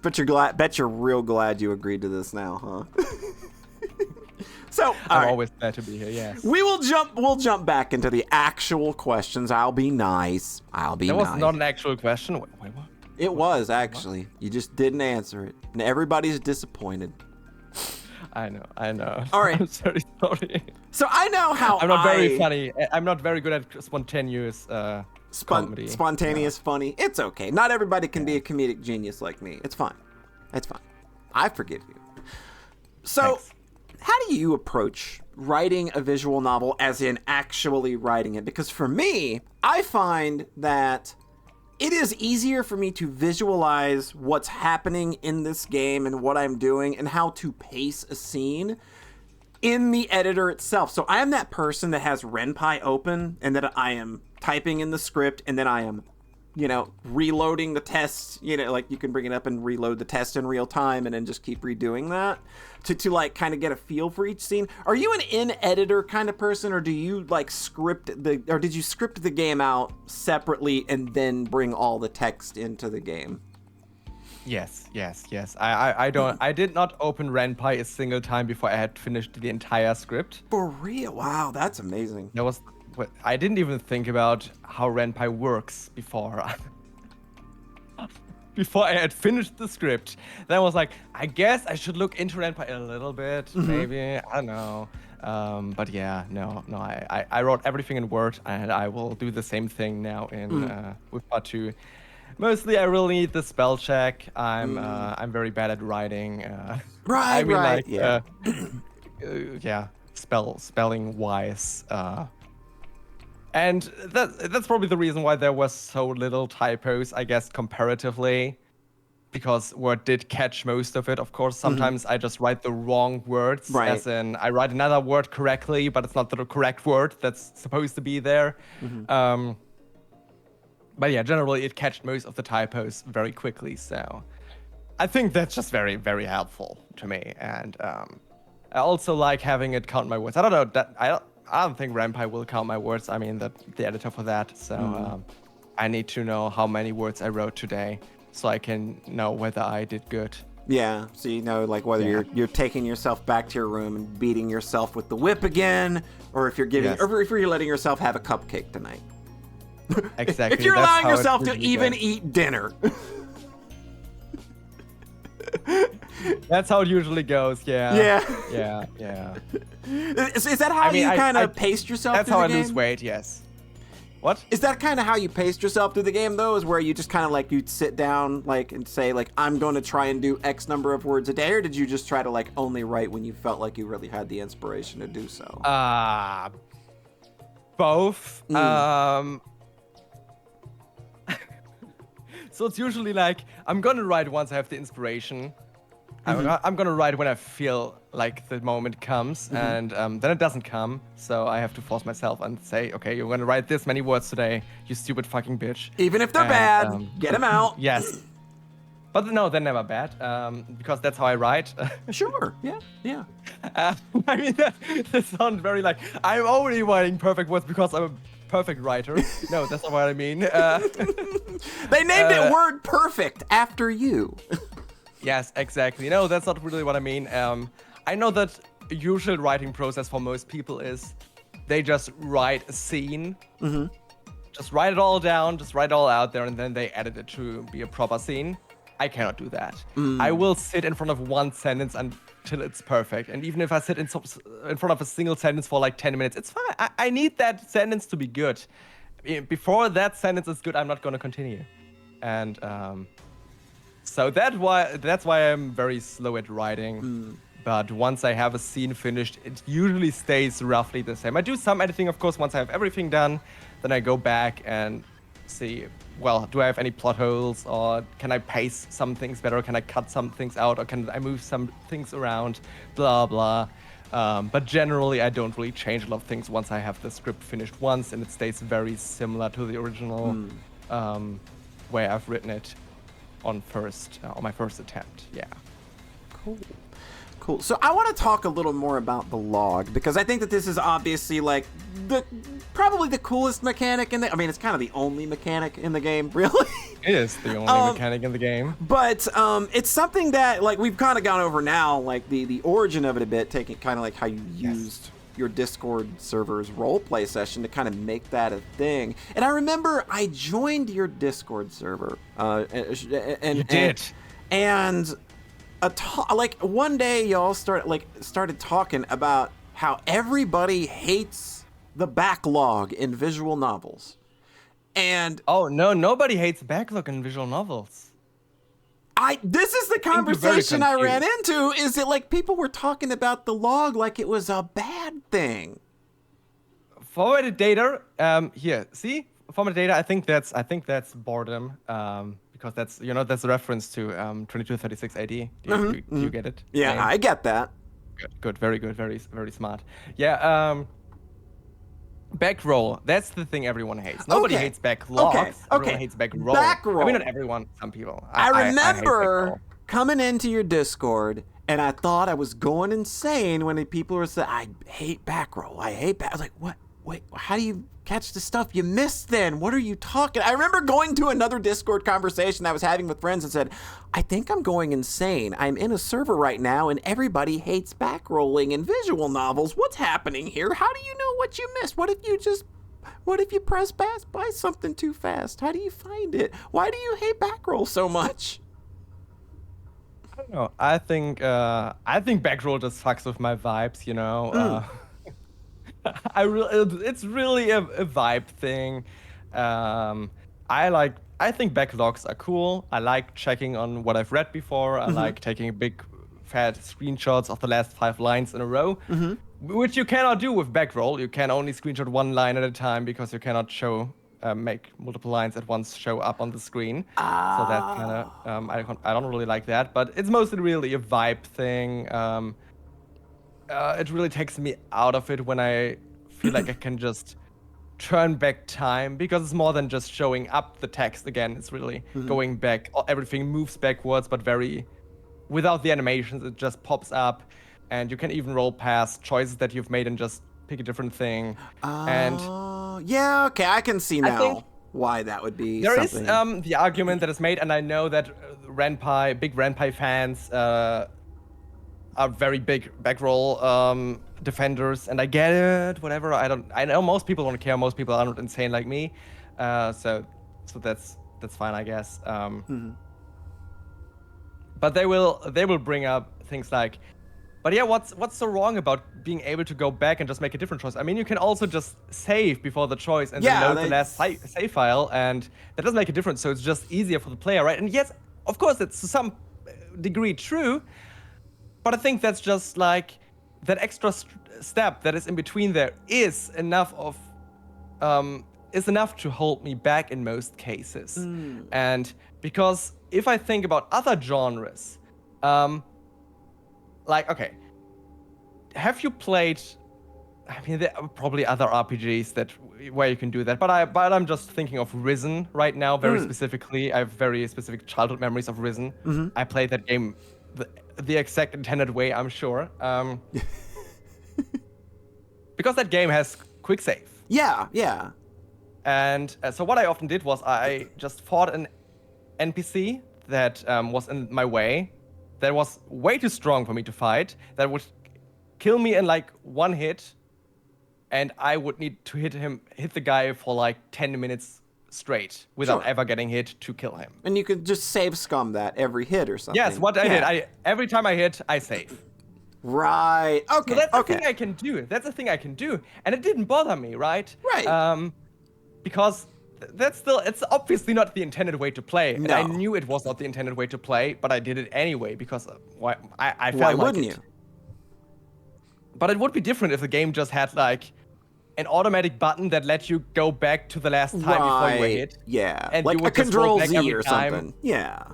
Bet you're real glad you agreed to this now, huh? So I'm always glad to be here. Yes. We'll jump back into the actual questions. I'll be nice. That was not an actual question. Wait, what? It was actually. What? You just didn't answer it, and everybody's disappointed. I know. All right. I'm very sorry. So I know how I'm not very funny. I'm not very good at spontaneous comedy. Spontaneous funny. It's okay. Not everybody can be a comedic genius like me. It's fine. I forgive you. So, Thanks. How do you approach writing a visual novel, as in actually writing it? Because for me, I find that it is easier for me to visualize what's happening in this game and what I'm doing and how to pace a scene in the editor itself. So I am that person that has RenPy open and that I am typing in the script and then I am, reloading the test, like you can bring it up and reload the test in real time and then just keep redoing that to like kind of get a feel for each scene. Are you an in-editor kind of person, or do you like did you script the game out separately and then bring all the text into the game? Yes. I did not open RenPy a single time before I had finished the entire script. For real? Wow, that's amazing. I didn't even think about how RenPy works before I had finished the script. Then I was like, I guess I should look into RenPy a little bit, maybe. I don't know. But yeah, no. I wrote everything in Word, and I will do the same thing now with Part 2. Mostly, I really need the spell check. I'm very bad at writing. Right. Spelling wise. And that's probably the reason why there was so little typos, I guess, comparatively. Because Word did catch most of it. Of course, sometimes I just write the wrong words. Right. As in, I write another word correctly, but it's not the correct word that's supposed to be there. But yeah, generally, it catched most of the typos very quickly. So I think that's just very, very helpful to me. And I also like having it count my words. I don't know, I don't think RenPy will count my words. I mean, the editor for that. So I need to know how many words I wrote today so I can know whether I did good. Yeah, so like whether you're taking yourself back to your room and beating yourself with the whip again, or if you're or if you're letting yourself have a cupcake tonight. Exactly. If you're allowing yourself to even eat dinner. That's how it usually goes, yeah. Is that how you kind of paced yourself through the game? That's how I lose weight, yes. What? Is that kind of how you paced yourself through the game, though? Is where you just kind of like you'd sit down and say, I'm going to try and do X number of words a day, or did you just try to only write when you felt like you really had the inspiration to do so? Both. So it's usually I'm going to write once I have the inspiration. I'm going to write when I feel like the moment comes, and then it doesn't come. So I have to force myself and say, okay, you're going to write this many words today, you stupid fucking bitch. Even if they're bad, get them out. Yes. But no, they're never bad, because that's how I write. Sure, yeah. I mean, that sounds very I'm only writing perfect words because I'm a perfect writer. No, that's not what I mean. They named it Word Perfect after you. Yes, exactly. No, that's not really what I mean. I know that the usual writing process for most people is they just write a scene, just write it all down, just write it all out there, and then they edit it to be a proper scene. I cannot do that. I will sit in front of one sentence until it's perfect. And even if I sit in front of a single sentence for 10 minutes, it's fine. I need that sentence to be good. Before that sentence is good, I'm not going to continue. And so that's why I'm very slow at writing. But once I have a scene finished, it usually stays roughly the same. I do some editing, of course, once I have everything done. Then I go back and see, well, do I have any plot holes, or can I pace some things better? Can I cut some things out, or can I move some things around? Blah, blah. But generally, I don't really change a lot of things once I have the script finished once, and it stays very similar to the original way I've written it on my first attempt. Yeah. Cool. Cool. So I want to talk a little more about the log, because I think that this is obviously like probably the coolest mechanic in the. I mean, it's kind of the only mechanic in the game, really. It is the only mechanic in the game. But it's something that like we've kind of gone over now, like the origin of it a bit, taking kind of like how you used your Discord server's roleplay session to kind of make that a thing. And I remember I joined your Discord server. You did. And like one day y'all started talking about how everybody hates the backlog in visual novels. And oh no, nobody hates backlog in visual novels. This is the conversation I ran into, is that like people were talking about the log like it was a bad thing. Formatted data, here, see? Formatted data, I think that's boredom. Because that's that's a reference to 2236 AD. Do you get it? Yeah, I get that. Good, very good, very smart. Yeah, backroll. That's the thing everyone hates. Nobody hates backlogs. Okay. Everyone hates backroll. Backroll. I mean, not everyone. Some people. I remember coming into your Discord, and I thought I was going insane when people were saying, "I hate backroll. I hate back." I was like, "What? Wait, how do you catch the stuff you missed then? What are you talking?" I remember going to another Discord conversation I was having with friends and said, "I think I'm going insane. I'm in a server right now and everybody hates backrolling in visual novels. What's happening here? How do you know what you missed? What if you press pass by something too fast? How do you find it? Why do you hate backroll so much?" I don't know. I think backroll just fucks with my vibes, you know. It's really a vibe thing. I think backlogs are cool. I like checking on what I've read before. I like taking big fat screenshots of the last 5 lines in a row, which you cannot do with backroll. You can only screenshot 1 line at a time because you cannot make multiple lines at once show up on the screen. So that kind of I don't really like that, but it's mostly really a vibe thing. It really takes me out of it when I feel like I can just turn back time, because it's more than just showing up the text again. It's really going back. Everything moves backwards, but without the animations. It just pops up, and you can even roll past choices that you've made and just pick a different thing. Yeah, okay, I can see now why that would be. There something. is the argument that is made, and I know that big Ren'Py fans are very big backroll defenders, and I get it. Whatever. I know most people don't care. Most people are not insane like me. So that's fine, I guess. But they will bring up things like, but yeah, what's so wrong about being able to go back and just make a different choice? I mean, you can also just save before the choice and then load the last save file, and that doesn't make a difference. So it's just easier for the player, right? And yes, of course, it's to some degree true. But I think that's just like that extra step that is in between there is enough to hold me back in most cases. And because if I think about other genres, like, okay, have you played? I mean, there are probably other RPGs where you can do that, but I'm just thinking of Risen right now very specifically. I have very specific childhood memories of Risen. I played that game the exact intended way, I'm sure. Because that game has quick save. Yeah. And so what I often did was I just fought an NPC that was in my way, that was way too strong for me to fight, that would kill me in like 1 hit, and I would need to hit the guy for like 10 minutes straight without ever getting hit to kill him. And you could just save scum that every hit or something. Yes, what I did. Every time I hit, I save. Right. Okay. So that's the thing I can do. That's the thing I can do. And it didn't bother me, right? Right. Because it's obviously not the intended way to play. No. And I knew it was not the intended way to play, but I did it anyway because I felt like wouldn't you? But it would be different if the game just had like an automatic button that lets you go back to the last time before you were hit. Yeah. And like you would a Control just Z or something. Yeah.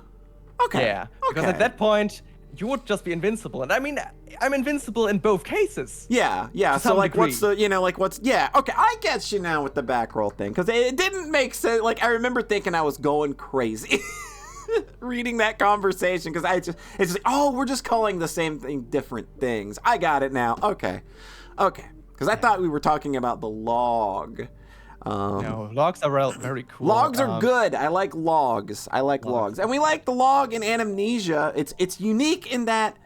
Okay. Yeah. Because at that point, you would just be invincible. And I mean, I'm invincible in both cases. Yeah. So like degree. Okay, I get you now with the back roll thing. Because it didn't make sense. Like, I remember thinking I was going crazy. reading that conversation because it's like, oh, we're just calling the same thing different things. I got it now. Okay. Because I thought we were talking about the log. No, logs are very cool. Logs are good. I like logs. And we like the log in Anamnesia. It's unique in that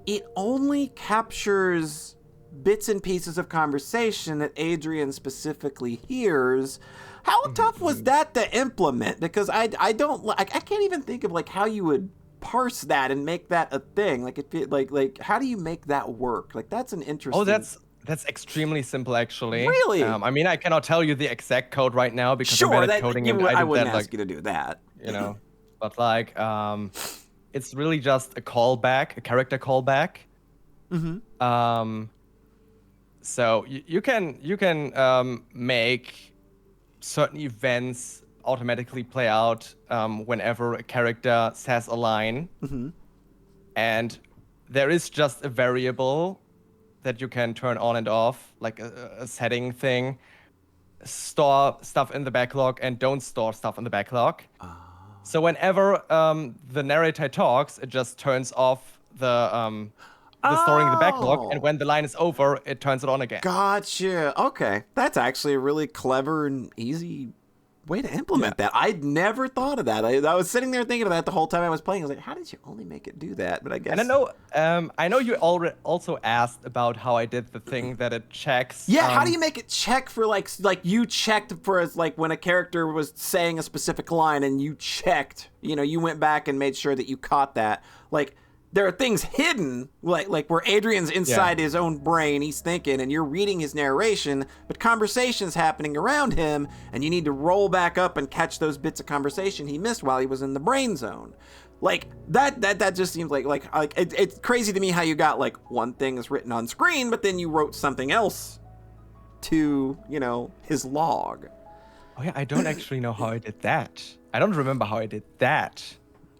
it only captures bits and pieces of conversation that Adrian specifically hears. How tough was that to implement? Because I can't even think of like how you would parse that and make that a thing. Like how do you make that work? Like that's an interesting. Oh, that's extremely simple, actually. Really? I mean, I cannot tell you the exact code right now because embedded coding and I wouldn't ask you to do that. But like, it's really just a callback, a character callback. So you can make certain events automatically play out whenever a character says a line, and there is just a variable that you can turn on and off, like a setting thing. Store stuff in the backlog and don't store stuff in the backlog. So whenever the narrator talks, it just turns off the storing the backlog, and when the line is over, it turns it on again. Gotcha. Okay, that's actually a really clever and easy way to implement that. I'd never thought of that. I was sitting there thinking of that the whole time I was playing. I was like, how did you only make it do that? But I guess. And I know you also asked about how I did the thing that it checks. Yeah, how do you make it check for like you checked for like when a character was saying a specific line and you checked, you went back and made sure that you caught that. Like there are things hidden, like where Adrian's inside his own brain, he's thinking, and you're reading his narration, but conversation's happening around him, and you need to roll back up and catch those bits of conversation he missed while he was in the brain zone. Like that just seems like it's crazy to me how you got like one thing is written on screen, but then you wrote something else to his log. Oh yeah, I don't actually know how I did that. I don't remember how I did that.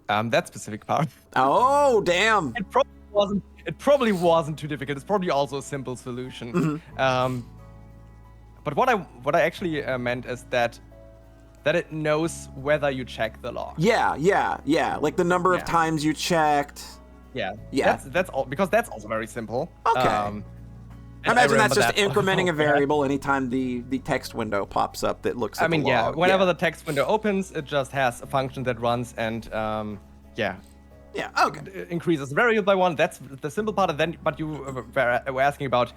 That specific part. Oh, damn. It probably wasn't too difficult. It's probably also a simple solution. But what I actually meant is that it knows whether you check the log. Yeah. Like the number of times you checked. Yeah. That's all, because that's also very simple. Okay. I imagine that's just incrementing a variable anytime the text window pops up that looks at the log. Whenever the text window opens, it just has a function that runs and okay. It increases the variable by one. That's the simple part. And then, but you were asking about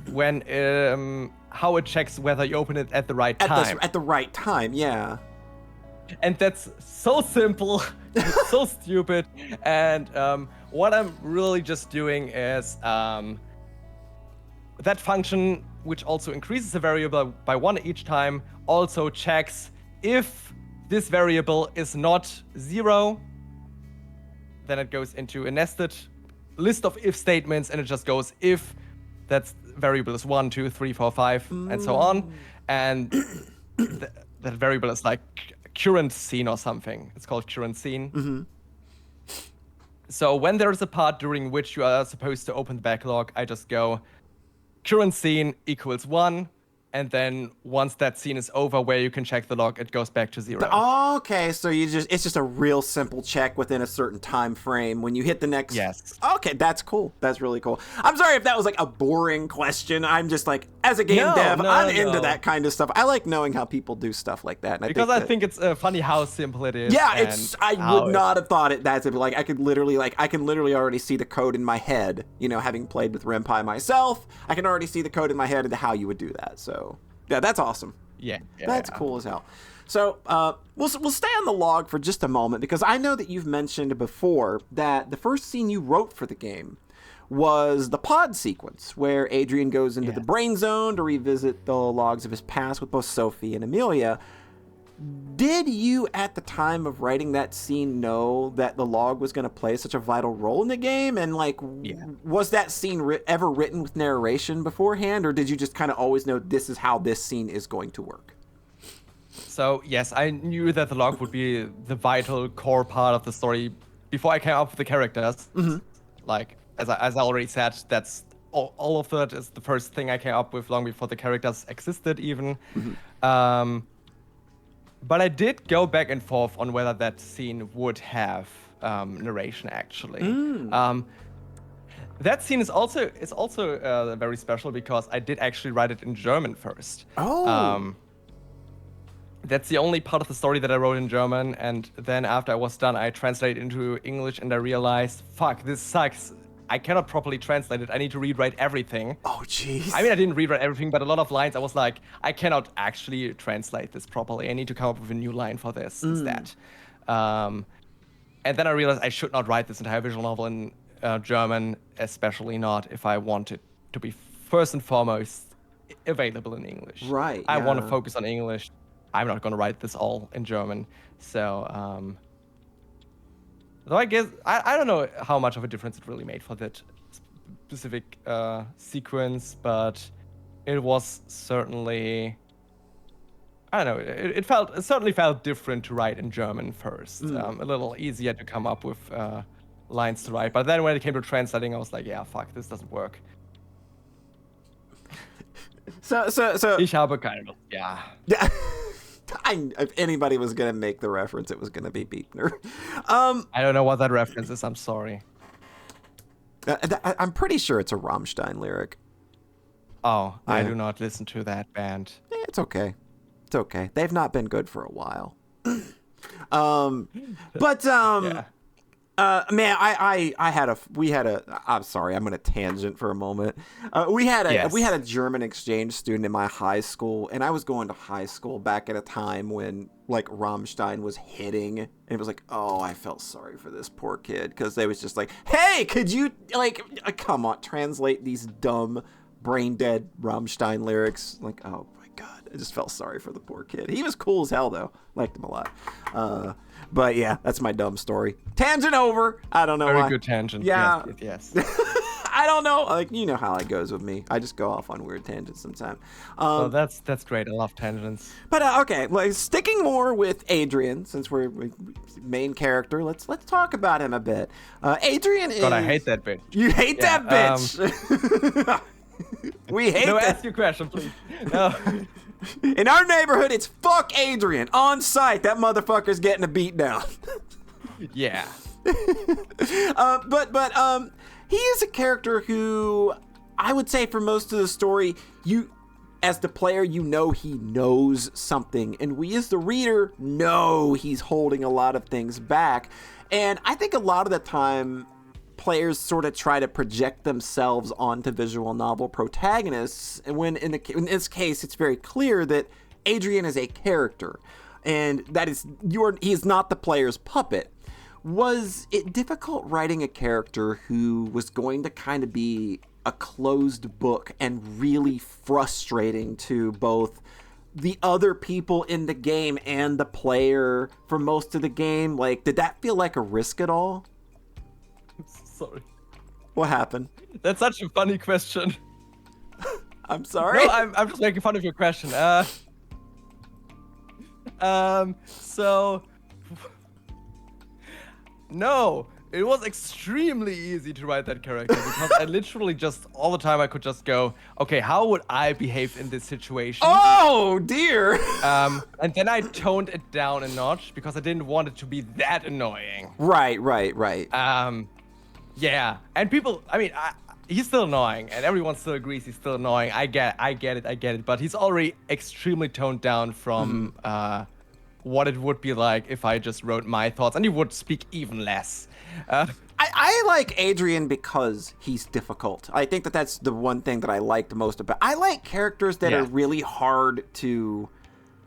when how it checks whether you open it at the right time. At the right time, yeah. And that's so simple, it's so stupid. And what I'm really just doing is that function, which also increases the variable by one each time, also checks if this variable is not 0, then it goes into a nested list of if statements, and it just goes if that variable is 1, 2, 3, 4, 5, and so on. And that variable is like current scene or something. It's called current scene. So when there's a part during which you are supposed to open the backlog, I just go current scene equals 1, and then once that scene is over where you can check the log, it goes back to 0. Okay, so it's just a real simple check within a certain time frame when you hit the next. Yes. Okay, that's cool. That's really cool. I'm sorry if that was like a boring question. I'm just like, as a game dev, I'm into that kind of stuff. I like knowing how people do stuff like that. And I think it's funny how simple it is. Yeah, I would not have thought it that simple. Like I can literally already see the code in my head. Having played with RemPie myself, I can already see the code in my head into how you would do that. So yeah, that's awesome. Yeah, that's cool as hell. So we'll stay on the log for just a moment, because I know that you've mentioned before that the first scene you wrote for the game was the pod sequence where Adrian goes into the brain zone to revisit the logs of his past with both Sophie and Amelia. Did you, at the time of writing that scene, know that the log was going to play such a vital role in the game? And was that scene ever written with narration beforehand, or did you just kind of always know this is how this scene is going to work? So yes, I knew that the log would be the vital core part of the story before I came up with the characters. Like as I already said, that's all of that is the first thing I came up with long before the characters existed even. But I did go back and forth on whether that scene would have narration actually. That scene is also very special because I did actually write it in German first. Oh. That's the only part of the story that I wrote in German, and then after I was done, I translated into English, and I realized, fuck, this sucks. I cannot properly translate it. I need to rewrite everything. Oh, jeez. I mean, I didn't rewrite everything, but a lot of lines, I was like, I cannot actually translate this properly. I need to come up with a new line for this instead. And then I realized I should not write this entire visual novel in German, especially not if I want it to be first and foremost available in English. Right. I want to focus on English. I'm not going to write this all in German. So, though I guess, I don't know how much of a difference it really made for that specific sequence, but it was certainly, I don't know, it certainly felt different to write in German first. A little easier to come up with lines to write. But then when it came to translating, I was like, yeah, fuck, this doesn't work. So. Ich habe keine Lust, yeah. Yeah. If anybody was going to make the reference, it was going to be Beekner. I don't know what that reference is. I'm sorry. I'm pretty sure it's a Rammstein lyric. Oh, Yeah. I do not listen to that band. It's okay. It's okay. They've not been good for a while. Man, I'm sorry, I'm gonna tangent for a moment. We had a German exchange student in my high school, and I was going to high school back at a time when like Rammstein was hitting, and it was like, oh, I felt sorry for this poor kid, because they was just like, hey, could you come on, translate these dumb, brain dead Rammstein lyrics? Like, oh my god, I just felt sorry for the poor kid. He was cool as hell though, liked him a lot. But yeah, that's my dumb story. Tangent over. I don't know why. Very good tangent. Yeah. Yes. I don't know. Like, you know how it goes with me. I just go off on weird tangents sometimes. Oh, that's great. I love tangents. But okay, like sticking more with Adrian, since we're main character, let's talk about him a bit. Adrian is. God, I hate that bitch. You hate that bitch. We hate. No, ask your question, please. No. In our neighborhood, it's fuck Adrian on site. That motherfucker's getting a beat down. Yeah. But he is a character who I would say for most of the story, you, as the player, you know he knows something, and we as the reader know he's holding a lot of things back. And I think a lot of the time, players sort of try to project themselves onto visual novel protagonists, and when in this case, it's very clear that Adrian is a character, and that he is not the player's puppet. Was it difficult writing a character who was going to kind of be a closed book and really frustrating to both the other people in the game and the player for most of the game? Like, did that feel like a risk at all? Sorry. What happened? That's such a funny question. I'm sorry. No, I'm just making fun of your question. So no, it was extremely easy to write that character because I literally just all the time I could just go, okay, how would I behave in this situation? Oh dear. And then I toned it down a notch because I didn't want it to be that annoying. Right. Yeah, and people, I mean, he's still annoying, and everyone still agrees he's still annoying. I get it, but he's already extremely toned down from what it would be like if I just wrote my thoughts, and he would speak even less. I like Adrian because he's difficult. I think that's the one thing that I liked most about. I like characters that are really hard to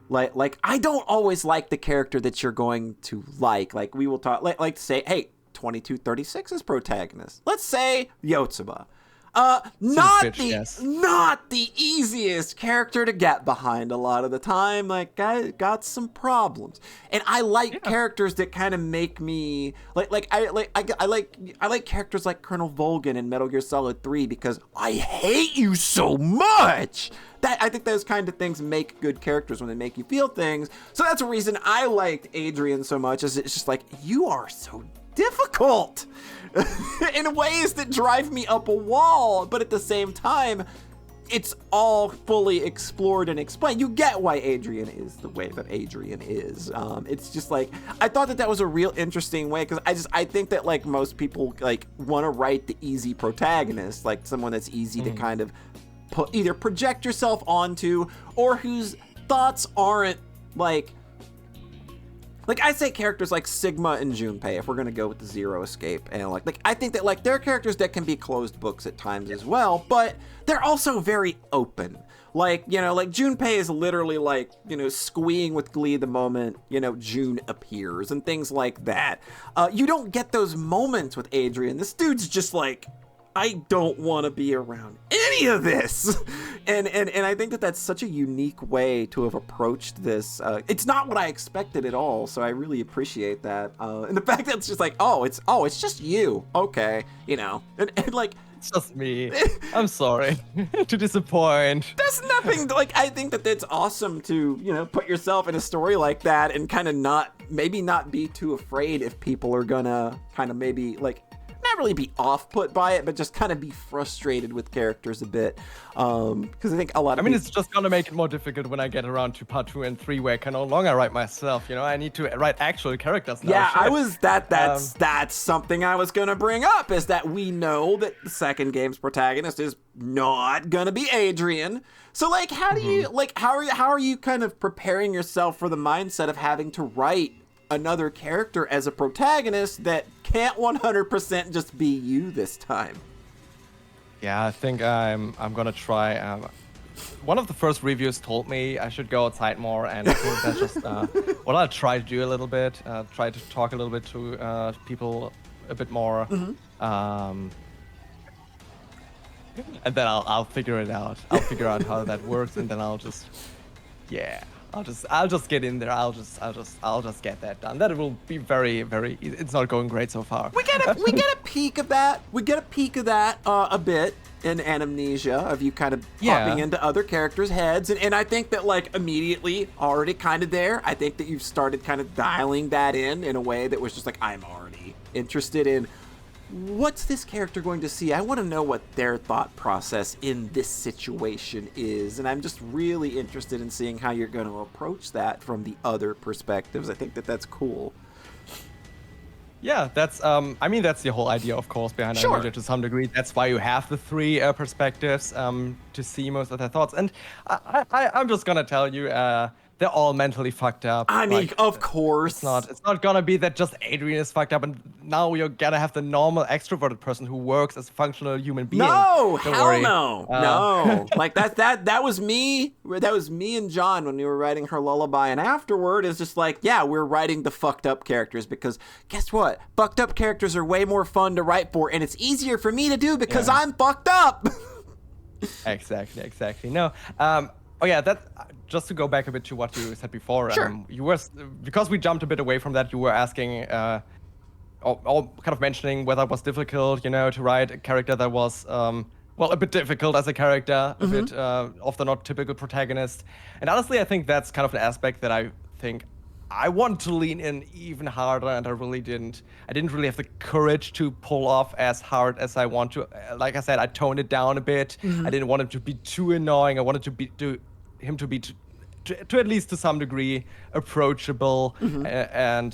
like. I don't always like the character that you're going to like. Like we will talk, like say, hey, 2236 is protagonist. Let's say Yotsuba. Not the easiest character to get behind a lot of the time. Like, guy got some problems, and I like characters that kind of make me I like characters like Colonel Volgin in Metal Gear Solid 3 because I hate you so much. That I think those kind of things make good characters when they make you feel things. So that's a reason I liked Adrian so much. Is it's just like, you are so difficult in ways that drive me up a wall, but at the same time, it's all fully explored and explained. You get why Adrian is the way that Adrian is. It's just like, I thought that was a real interesting way, because I think that like most people like want to write the easy protagonist, like someone that's easy to kind of either project yourself onto, or whose thoughts aren't like I say characters like Sigma and Junpei, if we're gonna go with the Zero Escape, and like I think that like they're characters that can be closed books at times as well, but they're also very open. Like, you know, like Junpei is literally like, you know, squeeing with glee the moment, you know, June appears and things like that. You don't get those moments with Adrian. This dude's just like, I don't want to be around any of this. And I think that that's such a unique way to have approached this. It's not what I expected at all, so I really appreciate that. And the fact that it's just like, it's just you. Okay, you know. And like, it's just me. I'm sorry to disappoint. There's nothing, like, I think that it's awesome to, you know, put yourself in a story like that and kind of not be too afraid if people are gonna kind of maybe, like, not really be off-put by it, but just kind of be frustrated with characters a bit. Because I think a lot of it's just gonna make it more difficult when I get around to part 2 and 3, where I can no longer write myself. You know, I need to write actual characters now. Yeah, that's something I was gonna bring up, is that we know that the second game's protagonist is not gonna be Adrian. So like, how do you how are you kind of preparing yourself for the mindset of having to write another character as a protagonist that can't 100% just be you this time? Yeah, I think I'm gonna try. One of the first reviews told me I should go outside more, and I think that's just what I'll try to do a little bit. Try to talk a little bit to people a bit more, and then I'll figure it out. I'll figure out how that works, and then I'll just get in there. I'll just get that done. That will be very, very easy. It's not going great so far. We get a peek of that. We get a peek of that a bit in Anamnesia, of you kind of popping into other characters' heads, and I think that like immediately already kind of there. I think that you've started kind of dialing that in a way that was just like, I'm already interested in what's this character going to see? I want to know what their thought process in this situation is, and I'm just really interested in seeing how you're going to approach that from the other perspectives. I think that that's cool. Yeah, that's that's the whole idea, of course, behind Anamnesia to some degree. That's why you have the 3 perspectives to see most of their thoughts. And I'm just gonna tell you, they're all mentally fucked up. I mean, like, of course. It's not gonna be that just Adrian is fucked up and now you're gonna have the normal extroverted person who works as a functional human being. No, hell no. No. Like that was me. That was me and John when we were writing her lullaby, and afterward it's just like, yeah, we're writing the fucked up characters, because guess what? Fucked up characters are way more fun to write for, and it's easier for me to do because I'm fucked up. Exactly. No. Oh yeah, that just to go back a bit to what you said before. Sure. You were, because we jumped a bit away from that, you were asking, or kind of mentioning whether it was difficult, you know, to write a character that was, a bit difficult as a character, a bit of the not typical protagonist. And honestly, I think that's kind of an aspect that I think I want to lean in even harder, and I didn't really have the courage to pull off as hard as I want to. Like I said, I toned it down a bit. I didn't want him to be too annoying. I wanted him to be to at least to some degree approachable, and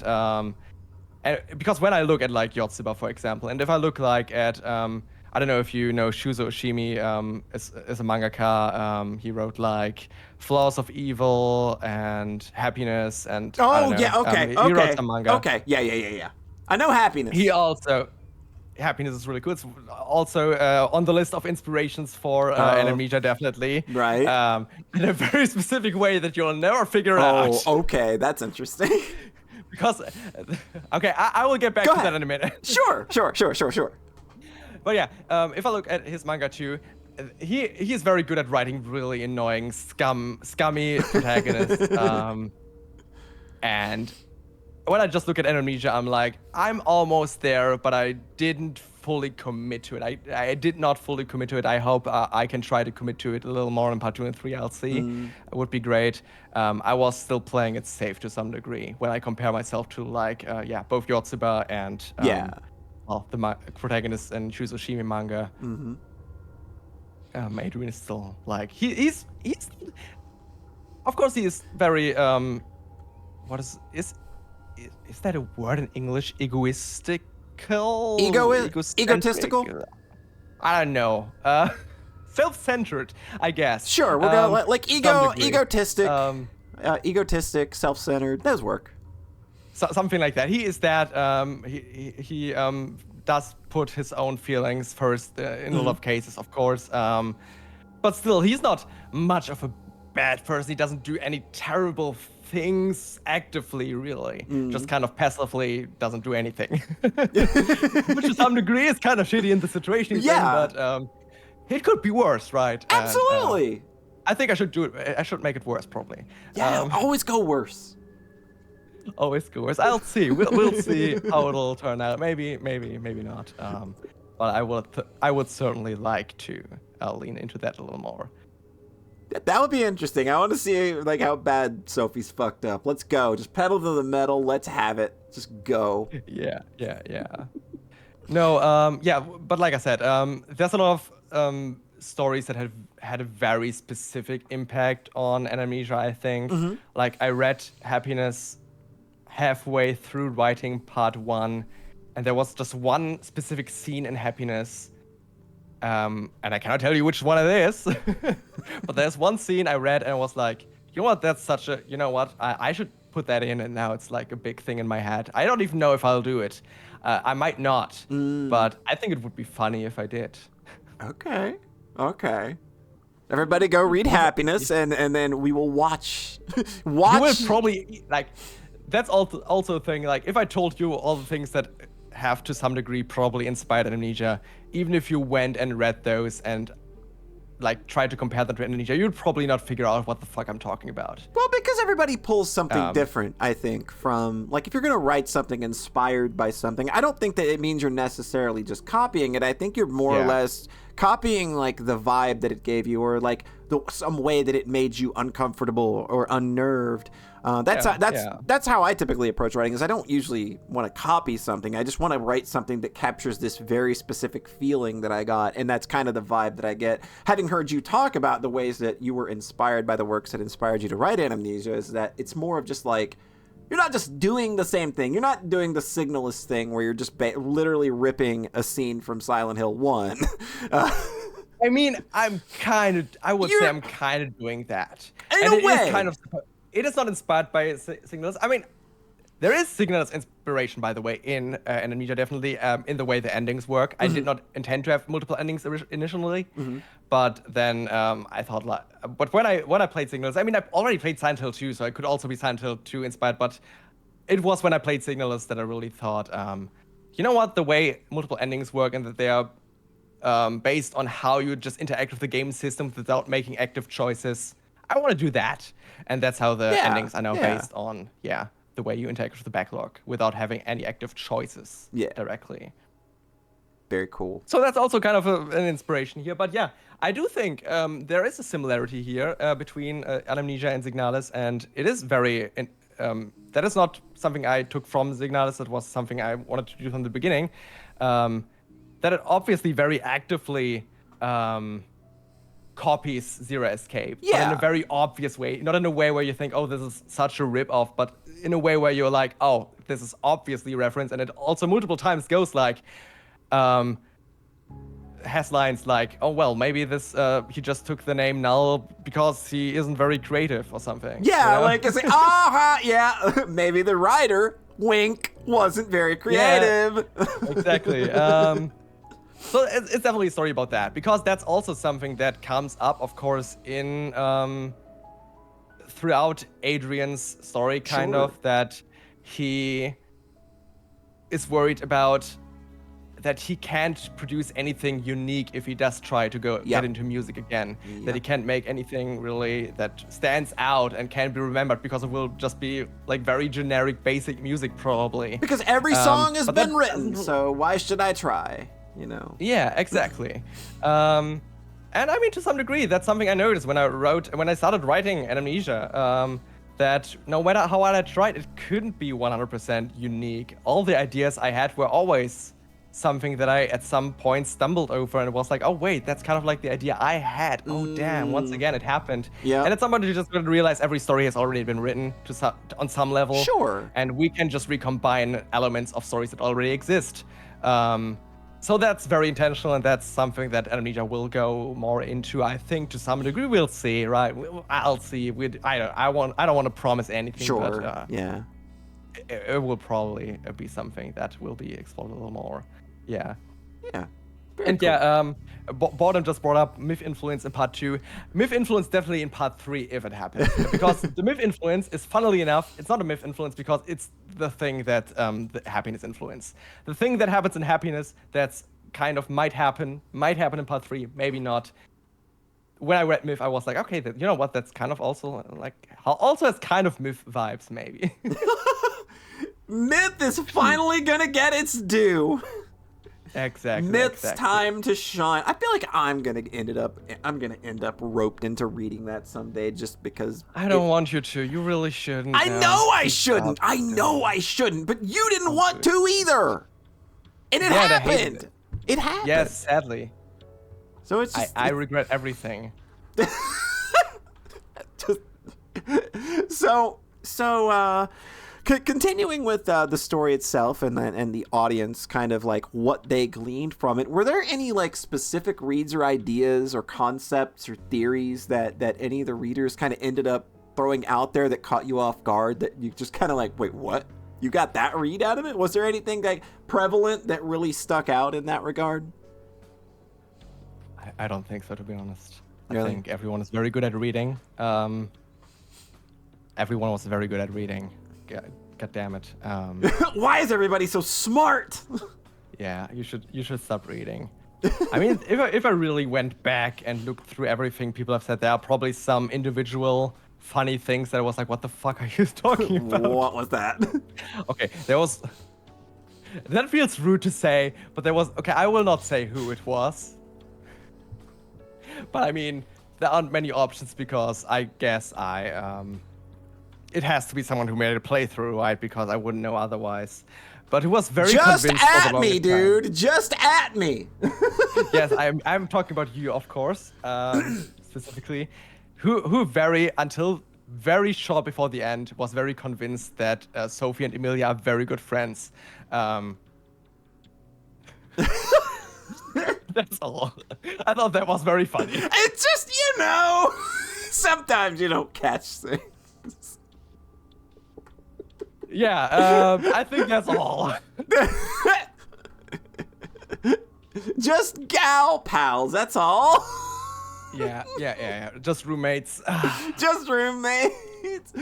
because when I look at like Yotsuba, for example, and if I look like at I don't know if you know Shuzo Oshimi, is a mangaka. He wrote like Flaws of Evil and Happiness, and he wrote some manga. Okay, yeah. I know Happiness. He also Happiness is really cool. It's also on the list of inspirations for Anamnesia, definitely. Right. In a very specific way that you'll never figure out. Oh, okay, that's interesting. Because, okay, I will get back to that in a minute. Sure. But yeah, if I look at his manga too, he is very good at writing really annoying, scummy protagonists. And when I just look at Anamnesia, I'm like, I'm almost there, but I didn't fully commit to it. I did not fully commit to it. I hope I can try to commit to it a little more in part 2 and 3. I'll see. It would be great. I was still playing it safe to some degree when I compare myself to like, both Yotsuba and the protagonist in Shuzo Oshimi manga. Adrian is still like he's of course he is very what is that a word in English? Egoistical? Egotistical? I don't know. Self-centered, I guess. Sure, we're gonna like egotistic, egotistic, self-centered. Those work. So, something like that. He is that. He does put his own feelings first in a lot of cases, of course. But still, he's not much of a bad person. He doesn't do any terrible things actively, really. Just kind of passively doesn't do anything. Which to some degree is kind of shitty in the situation he's in, but it could be worse, right? Absolutely. And, I think I should do it. I should make it worse, probably. Yeah, always go worse. Always go worse. I'll see. We'll see how it'll turn out. Maybe not. But I would certainly like to lean into that a little more. That would be interesting. I want to see like how bad Sophie's fucked up. Let's go. Just pedal to the metal. Let's have it. Just go. Yeah. No, but like I said, there's a lot of stories that have had a very specific impact on Anamnesia, I think. Like, I read Happiness halfway through writing part 1, and there was just one specific scene in Happiness, and I cannot tell you which one it is, but there's one scene I read and I was like, you know what, that's such a, you know what, I should put that in, and now it's like a big thing in my head. I don't even know if I'll do it. I might not, but I think it would be funny if I did. Okay. Everybody go read Happiness, and then we will watch. You will probably, like, that's also a thing, like, if I told you all the things that have to some degree probably inspired Anamnesia, even if you went and read those and like tried to compare them to Anamnesia, you'd probably not figure out what the fuck I'm talking about. Well, because everybody pulls something different, I think, from, like, if you're gonna write something inspired by something, I don't think that it means you're necessarily just copying it. I think you're more or less copying, like, the vibe that it gave you, or like some way that it made you uncomfortable or unnerved. That's how I typically approach writing. Is I don't usually want to copy something. I just want to write something that captures this very specific feeling that I got, and that's kind of the vibe that I get. Having heard you talk about the ways that you were inspired by the works that inspired you to write Anamnesia, is that it's more of just like, you're not just doing the same thing. You're not doing the Signalist thing where you're just literally ripping a scene from Silent Hill 1. I mean, I would say I'm kind of doing that. In a way. It is not inspired by Signalist. I mean, there is Signalist inspiration, by the way, in Anamnesia, definitely, in the way the endings work. I did not intend to have multiple endings initially, but then I thought, like, but when I played Signalist, I mean, I've already played Silent Hill 2, so I could also be Silent Hill 2 inspired, but it was when I played Signalist that I really thought, you know what, the way multiple endings work and that they are based on how you just interact with the game system without making active choices, I want to do that. And that's how the endings are now based on, the way you interact with the backlog without having any active choices directly. Very cool. So that's also kind of an inspiration here. But yeah, I do think there is a similarity here between Anamnesia and Signalis, and it is very... that is not something I took from Signalis. That was something I wanted to do from the beginning. That it obviously very actively... copies Zero Escape, but in a very obvious way, not in a way where you think, oh, this is such a rip-off, but in a way where you're like, oh, this is obviously a reference, and it also multiple times goes like, has lines like, oh, well, maybe this, he just took the name Null because he isn't very creative or something. Yeah, you know? Like, it's like, maybe the writer, wink, wasn't very creative. Yeah, exactly. So it's definitely a story about that, because that's also something that comes up, of course, in throughout Adrian's story, kind of, that he is worried about that he can't produce anything unique if he does try to get into music again. That he can't make anything really that stands out and can be remembered, because it will just be like very generic, basic music probably. Because every song has been written, so why should I try? You know. Yeah, exactly. And I mean, to some degree, that's something I noticed when I started writing Anamnesia, that no matter how hard I tried, it couldn't be 100% unique. All the ideas I had were always something that I at some point stumbled over and was like, oh wait, that's kind of like the idea I had. Oh damn, once again it happened. Yeah. And at some point you just gonna realize every story has already been written on some level. Sure. And we can just recombine elements of stories that already exist. So that's very intentional, and that's something that Anamnesia will go more into, I think, to some degree. We'll see, right? I'll see. I don't want to promise anything. Sure. But, yeah. It will probably be something that will be explored a little more. Yeah. Yeah. And cool. Yeah, Boredom just brought up myth influence in part 2. Myth influence definitely in part 3 if it happens. Because the myth influence is, funnily enough, it's not a myth influence because it's the thing that the happiness influence. The thing that happens in happiness that's kind of might happen in part 3, maybe not. When I read myth, I was like, okay, you know what? That's kind of also has kind of myth vibes, maybe. Myth is finally gonna get its due. Exactly. Myth's time to shine. I feel like I'm gonna end up roped into reading that someday, just because. I don't want you to. You really shouldn't. I know I shouldn't. I know I shouldn't. But you didn't want to either, and it happened. It happened. Yes, sadly. So it's. Just, I regret everything. Continuing with the story itself and the audience, kind of like what they gleaned from it, were there any like specific reads or ideas or concepts or theories that any of the readers kind of ended up throwing out there that caught you off guard, that you just kind of like, wait, what? You got that read out of it? Was there anything like prevalent that really stuck out in that regard? I don't think so, to be honest. Really? I think everyone is very good at reading. Everyone was very good at reading. God damn it. Why is everybody so smart? Yeah, you should stop reading. I mean, if I really went back and looked through everything people have said, there are probably some individual funny things that I was like, what the fuck are you talking about? What was that? Okay, that feels rude to say, but okay, I will not say who it was. But I mean, there aren't many options because I guess it has to be someone who made a playthrough, right? Because I wouldn't know otherwise. But it was very convinced. Just at me, dude. Just at me. Yes, I'm talking about you, of course, specifically. Who until very short before the end was very convinced that Sophie and Emilia are very good friends. That's all. I thought that was very funny. It's just, sometimes you don't catch things. Yeah, I think that's all. Just gal pals, that's all. Yeah. Just roommates. Just roommates.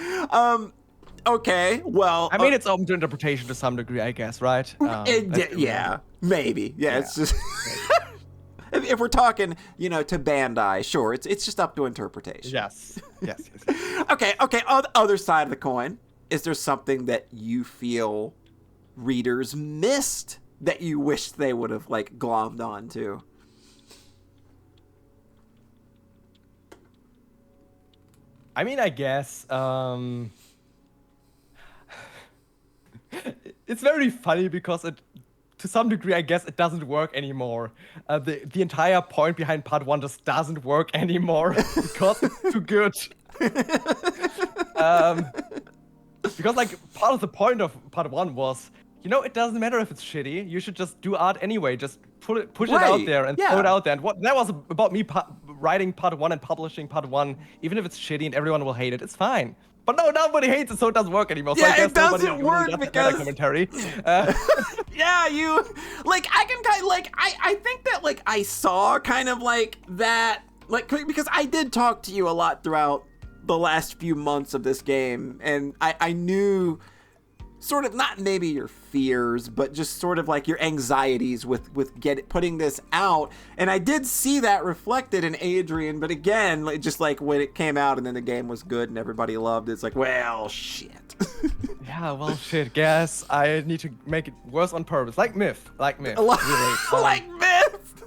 Okay, well. I mean, it's open to interpretation to some degree, I guess, right? Yeah, maybe. Yeah, it's just. If we're talking, to Bandai, sure, it's just up to interpretation. Yes. Okay. On the other side of the coin, is there something that you feel readers missed that you wish they would have like glommed onto? I mean, I guess it's very funny because to some degree, I guess it doesn't work anymore. The entire point behind part 1 just doesn't work anymore because it's too good. Because like part of the point of part 1 was, it doesn't matter if it's shitty. You should just do art anyway. Just push it out there and throw it out there. And that was about me writing part 1 and publishing part 1. Even if it's shitty and everyone will hate it, it's fine. But no, nobody hates it, so it doesn't work anymore. So I guess it doesn't work because commentary. Yeah, I can kind of I think that I saw kind of like that, because I did talk to you a lot throughout the last few months of this game, and I knew sort of not maybe your fears, but just sort of like your anxieties with putting this out. And I did see that reflected in Adrian, but again, just like when it came out and then the game was good and everybody loved it, it's like, well, shit. Yeah, well, shit, guess I need to make it worse on purpose. Like Myth. Really. Like Myth!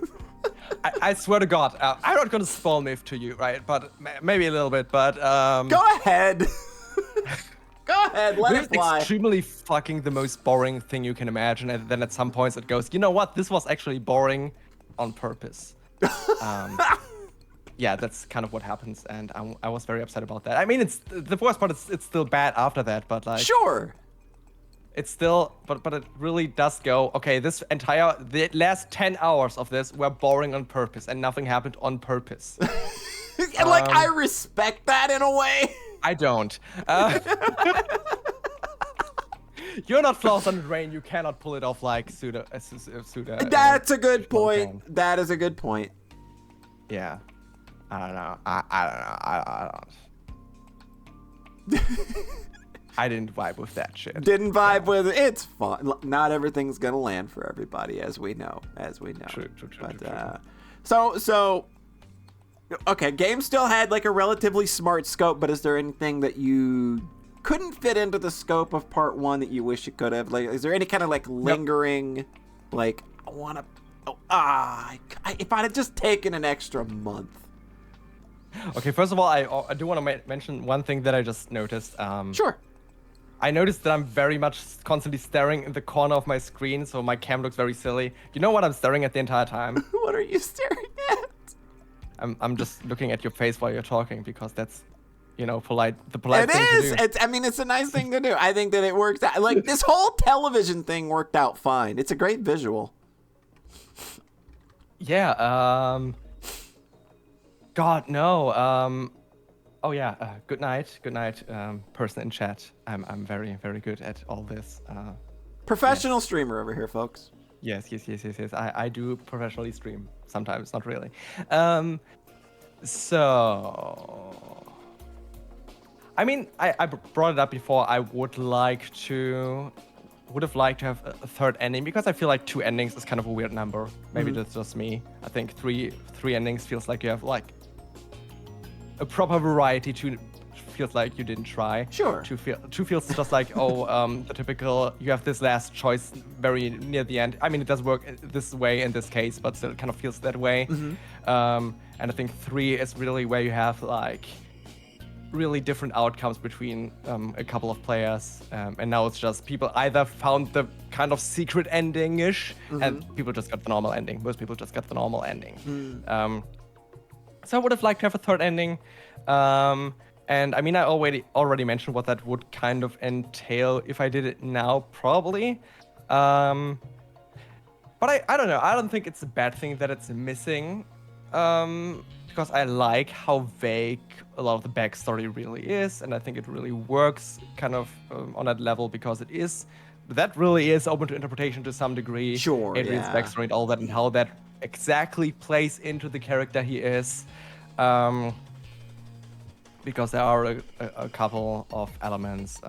I swear to God, I'm not going to spoil Myth to you, right? But maybe a little bit, but... Go ahead. Go ahead, let it fly. Extremely fucking the most boring thing you can imagine, and then at some points it goes, you know what? This was actually boring on purpose. Yeah, that's kind of what happens, and I was very upset about that. I mean, it's the worst part. It's still bad after that, but like sure, it's still, but it really does go. Okay, the last 10 hours of this were boring on purpose, and nothing happened on purpose. And like I respect that in a way. I don't. You're not Flawless Under Rain. You cannot pull it off like Suda. That's a good point. That is a good point. Yeah. I don't know. I don't. I didn't vibe with that shit. Didn't vibe with it. It's fun. Not everything's gonna land for everybody, as we know. True. But, so. Okay, game still had like a relatively smart scope, but is there anything that you couldn't fit into the scope of part 1 that you wish you could have? Like, is there any kind of like lingering, like, I want to, if I'd have just taken an extra month? Okay, first of all, I do want to mention one thing that I just noticed. Sure. I noticed that I'm very much constantly staring in the corner of my screen, so my cam looks very silly. You know what I'm staring at the entire time? What are you staring at? I'm just looking at your face while you're talking because that's, the polite thing to do. It's a nice thing to do. I think that it works out. Like, this whole television thing worked out fine. It's a great visual. Yeah, God, no. Oh yeah, good night, person in chat. I'm very, very good at all this. Professional streamer over here, folks. Yes. I do professionally stream sometimes, not really. So, I mean, I brought it up before. I would have liked to have a third ending because I feel like 2 endings is kind of a weird number. Maybe that's just me. I think three endings feels like you have like a proper variety. 2 feels like you didn't try. Sure. 2 feels just like the typical. You have this last choice very near the end. I mean, it does work this way in this case, but still, it kind of feels that way. And I think 3 is really where you have like really different outcomes between a couple of players, and now it's just people either found the kind of secret ending-ish, and people just got the normal ending. Most people just got the normal ending. So I would have liked to have a third ending. And I mean, I already mentioned what that would kind of entail if I did it now, probably. But I don't know. I don't think it's a bad thing that it's missing. Because I like how vague a lot of the backstory really is, and I think it really works kind of on that level because that really is open to interpretation to some degree. Sure, Adrian's backstory and all that, and how that exactly plays into the character he is. Because there are a couple of elements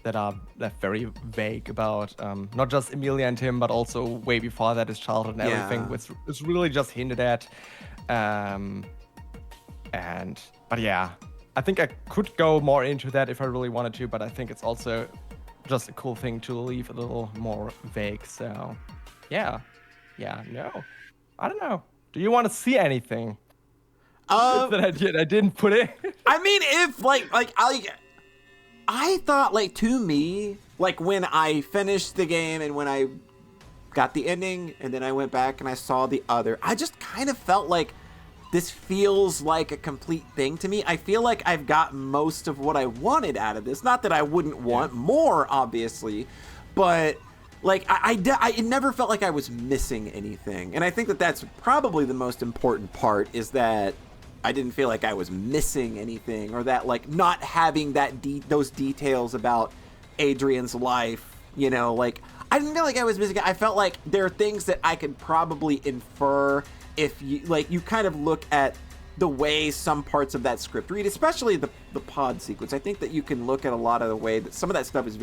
that are left very vague about not just Emilia and him, but also way before that, his childhood and everything, which is really just hinted at. But yeah, I think I could go more into that if I really wanted to, but I think it's also just a cool thing to leave a little more vague. So yeah, no, I don't know. Do you want to see anything that I didn't put in? I mean, if I thought, like, to me, like, when I finished the game and when I got the ending and then I went back and I saw the other, I just kind of felt like this feels like a complete thing to me. I feel like I've got most of what I wanted out of this. Not that I wouldn't want more, obviously, but like I never felt like I was missing anything. And I think that that's probably the most important part, is that I didn't feel like I was missing anything, or that like not having that those details about Adrian's life, like I didn't feel like I was missing it. I felt like there are things that I could probably infer if you kind of look at the way some parts of that script read, especially the pod sequence. I think that you can look at a lot of the way that some of that stuff is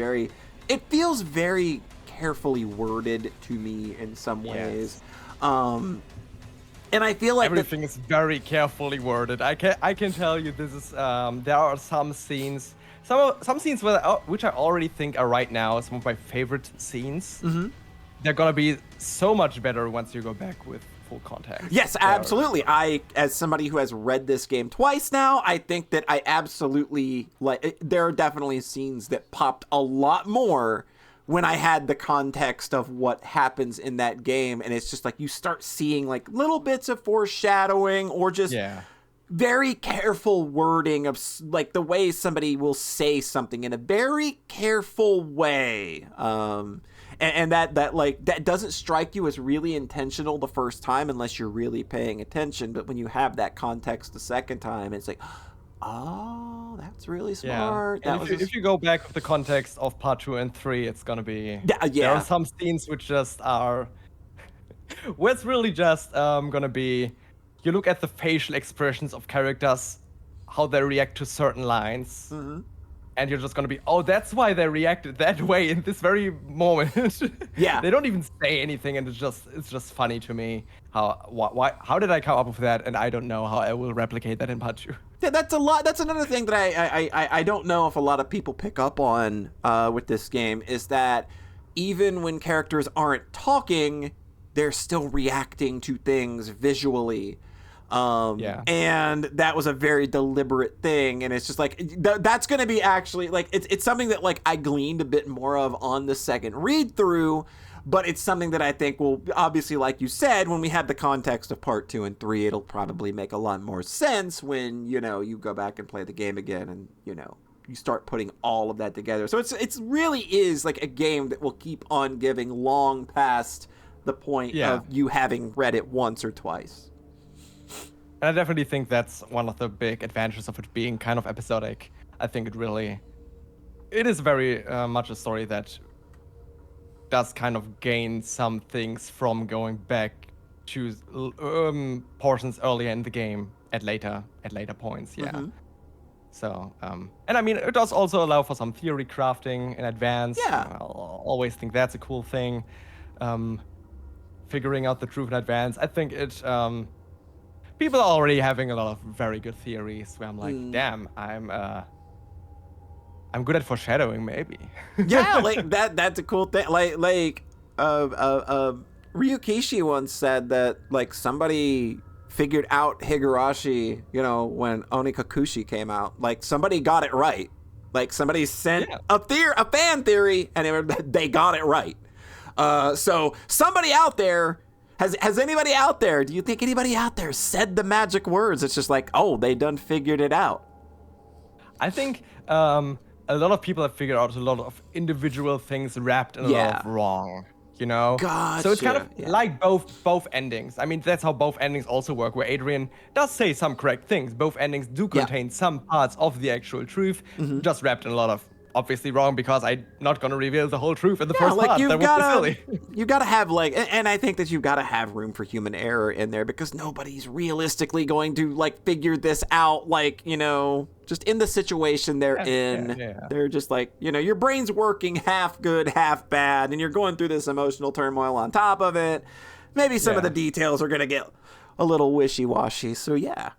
it feels very carefully worded to me in some ways. And I feel like everything is very carefully worded. I can tell you this is there are some scenes, some scenes which I already think are right now some of my favorite scenes. they're gonna be so much better once you go back with full context. Yes, absolutely. I, as somebody who has read this game twice now, I think that I absolutely there are definitely scenes that popped a lot more when I had the context of what happens in that game, and it's just like you start seeing like little bits of foreshadowing or just very careful wording of like the way somebody will say something in a very careful way. And that doesn't strike you as really intentional the first time unless you're really paying attention. But when you have that context the second time, it's like, oh, that's really smart. Yeah. And if you go back with the context of part 2 and 3, it's gonna be there are some scenes which just are where it's really just gonna be you look at the facial expressions of characters, how they react to certain lines. And you're just gonna be, oh, that's why they reacted that way in this very moment. Yeah. They don't even say anything, and it's just funny to me how did I come up with that, and I don't know how I will replicate that in part 2. Yeah, that's a lot. That's another thing that I don't know if a lot of people pick up on with this game is that even when characters aren't talking, they're still reacting to things visually. And that was a very deliberate thing, and it's just like that's going to be actually like it's something that like I gleaned a bit more of on the second read through, but it's something that I think will obviously, like you said, when we have the context of part 2 and 3, it'll probably make a lot more sense when you go back and play the game again, and you start putting all of that together. So it's really is like a game that will keep on giving long past the point of you having read it once or twice. And I definitely think that's one of the big advantages of it being kind of episodic. I think it is very much a story that does kind of gain some things from going back to portions earlier in the game at later points. So, and I mean, it does also allow for some theory crafting in advance. I always think that's a cool thing. Figuring out the truth in advance. I think it. People are already having a lot of very good theories where I'm like, damn, I'm good at foreshadowing, maybe. Yeah, like that's a cool thing. Like Ryukishi once said that like somebody figured out Higurashi, when Onikakushi came out. Like somebody got it right. Like somebody sent a fan theory, and they got it right. So somebody out there. Has anybody out there, do you think anybody out there said the magic words? It's just like, oh, they done figured it out. I think a lot of people have figured out a lot of individual things wrapped in a lot of wrong, Gotcha. So it's kind of like both endings. I mean, that's how both endings also work, where Adrian does say some correct things. Both endings do contain some parts of the actual truth, just wrapped in a lot of obviously wrong, because I'm not going to reveal the whole truth in the first part. That would be silly. You got to have and I think that you've got to have room for human error in there, because nobody's realistically going to figure this out, just in the situation they're in. They're just like, your brain's working half good, half bad, and you're going through this emotional turmoil on top of it. Maybe some of the details are going to get a little wishy-washy. So yeah,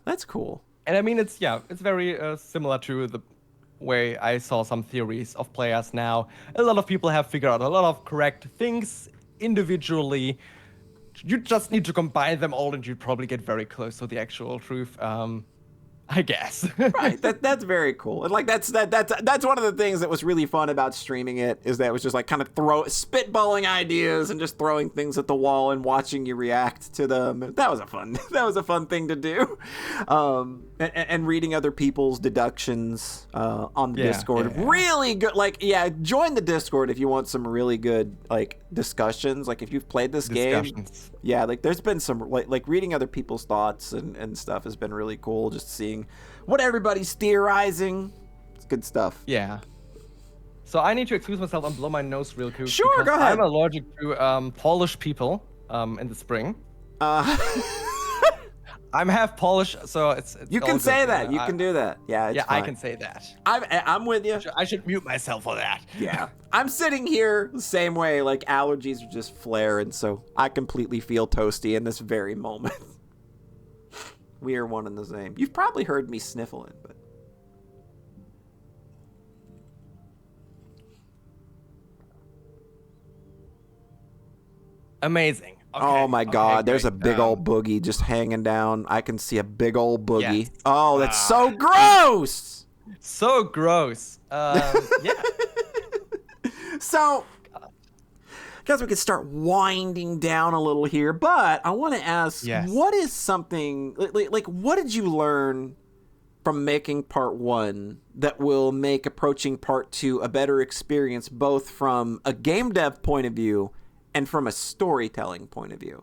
that's cool. And I mean, it's very similar to the way I saw some theories of players now. A lot of people have figured out a lot of correct things individually. You just need to combine them all, and you'd probably get very close to the actual truth. I guess. Right. That's very cool. And that's one of the things that was really fun about streaming it, is that it was just like kind of spitballing ideas and just throwing things at the wall and watching you react to them. That was a fun thing to do. And reading other people's deductions on the Discord. Really good. Join the Discord if you want some really good discussions. If you've played this game. Yeah, there's been some reading other people's thoughts and stuff has been really cool. Just seeing what everybody's theorizing. It's good stuff. Yeah. So I need to excuse myself and blow my nose real quick. Sure, go ahead. I'm allergic to Polish people in the spring. I'm half Polish, so it's you can say that. You can do that. Yeah, it's fine. I can say that. I'm with you. I should mute myself for that. Yeah. I'm sitting here the same way. Allergies are just flaring, so I completely feel toasty in this very moment. We are one and the same. You've probably heard me sniffling, but... Amazing. Okay. Oh my God, there's a great. big old boogie just hanging down. I can see a big old boogie. Yes. Oh, that's so gross. So gross. Yeah. So, guess we could start winding down a little here, but I want to ask, what is something, like, what did you learn from making part 1 that will make approaching part 2 a better experience, both from a game dev point of view and from a storytelling point of view?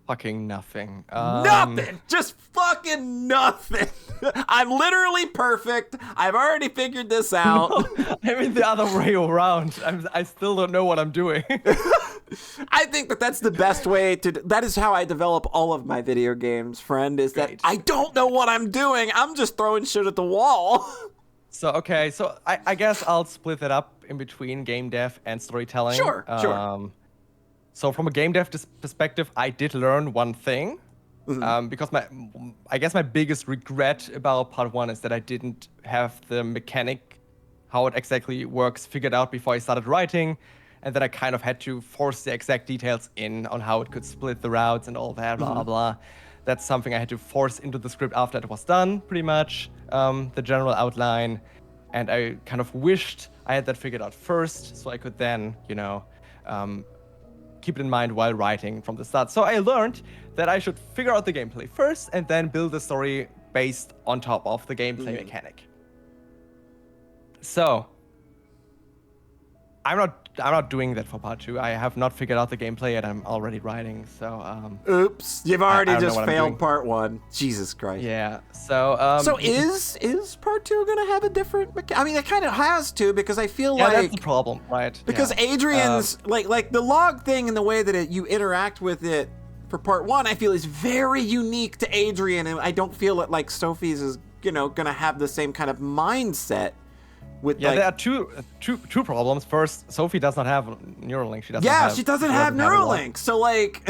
Fucking nothing. Nothing! Just fucking nothing! I'm literally perfect. I've already figured this out. No, I mean the other way around. I still don't know what I'm doing. I think that's the best way to... That is how I develop all of my video games, friend, is that I don't know what I'm doing. I'm just throwing shit at the wall. So, okay. So, I guess I'll split it up in between game dev and storytelling. Sure. So from a game dev perspective, I did learn one thing. Because I guess my biggest regret about part 1 is that I didn't have the mechanic, how it exactly works, figured out before I started writing. And then I kind of had to force the exact details in on how it could split the routes and all that, blah, blah. That's something I had to force into the script after it was done, pretty much, the general outline. And I kind of wished I had that figured out first, so I could then, keep it in mind while writing from the start. So I learned that I should figure out the gameplay first and then build the story based on top of the gameplay mechanic. So I'm not doing that for part 2. I have not figured out the gameplay yet. I'm already writing. So oops, you've already just failed part 1. Jesus Christ. Yeah. So so is part 2 gonna have a different I mean, it kind of has to, because I feel like that's the problem, right? Because Adrian's like the log thing and the way that you interact with it for part 1, I feel is very unique to Adrian, and I don't feel that like Sophie's is gonna have the same kind of mindset. With there are two problems. First, Sophie does not have Neuralink. She doesn't have Neuralink. So like,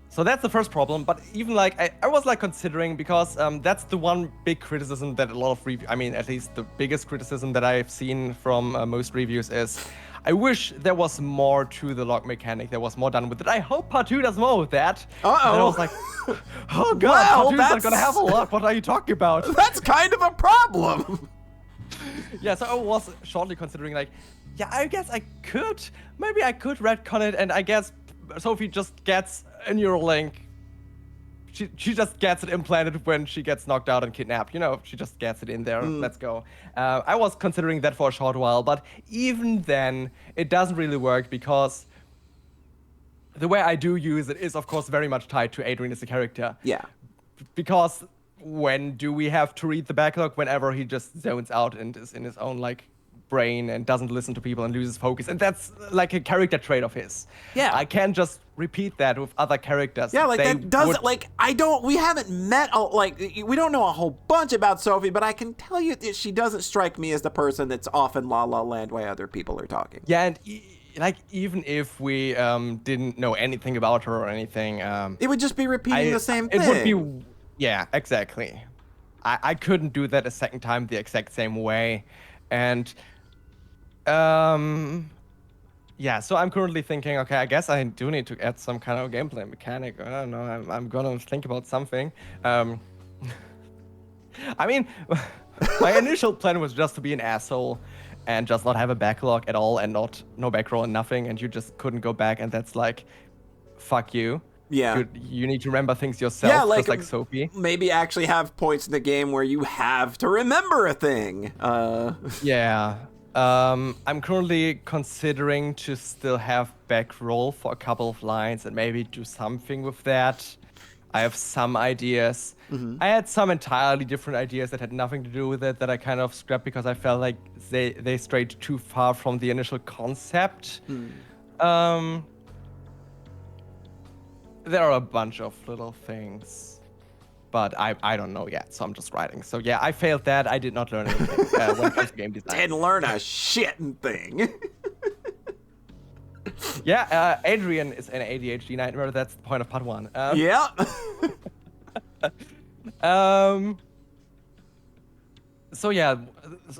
so that's the first problem. But even like, I was like considering, because that's the one big criticism that a lot of at least the biggest criticism that I've seen from most reviews is, I wish there was more to the log mechanic. There was more done with it. I hope part 2 does more with that. And I was like, oh god, part 2 is not gonna have a log. What are you talking about? That's kind of a problem. Yeah, so I was shortly considering, like, yeah, I guess maybe I could retcon it, and I guess Sophie just gets a Neuralink. She just gets it implanted when she gets knocked out and kidnapped. She just gets it in there. Let's go. I was considering that for a short while, but even then, it doesn't really work, because the way I do use it is, of course, very much tied to Adrian as a character. Yeah. Because when do we have to read the backlog? Whenever he just zones out and is in his own like brain and doesn't listen to people and loses focus, and that's like a character trait of his. Yeah, I can't just repeat that with other characters. Yeah, like that doesn't like we haven't met we don't know a whole bunch about Sophie, but I can tell you that she doesn't strike me as the person that's off in La La Land while other people are talking. Yeah, and like even if we didn't know anything about her or anything, it would just be repeating the same thing. It would be. Yeah, exactly. I couldn't do that a second time the exact same way. And yeah, so I'm currently thinking, okay, I guess I do need to add some kind of gameplay mechanic. I don't know, I'm gonna think about something. I mean, my initial plan was just to be an asshole and just not have a backlog at all, and no backroll and nothing, and you just couldn't go back, and that's like, fuck you. Yeah. You need to remember things yourself, just like Sophie. Maybe actually have points in the game where you have to remember a thing. Yeah. I'm currently considering to still have back roll for a couple of lines and maybe do something with that. I have some ideas. I had some entirely different ideas that had nothing to do with it that I kind of scrapped because I felt like they strayed too far from the initial concept. There are a bunch of little things, but I don't know yet, so I'm just writing. So yeah, I failed that. I did not learn anything when it comes to game design. Didn't learn a shitting thing. Yeah, Adrian is an ADHD nightmare. That's the point of part 1. Yeah. So yeah,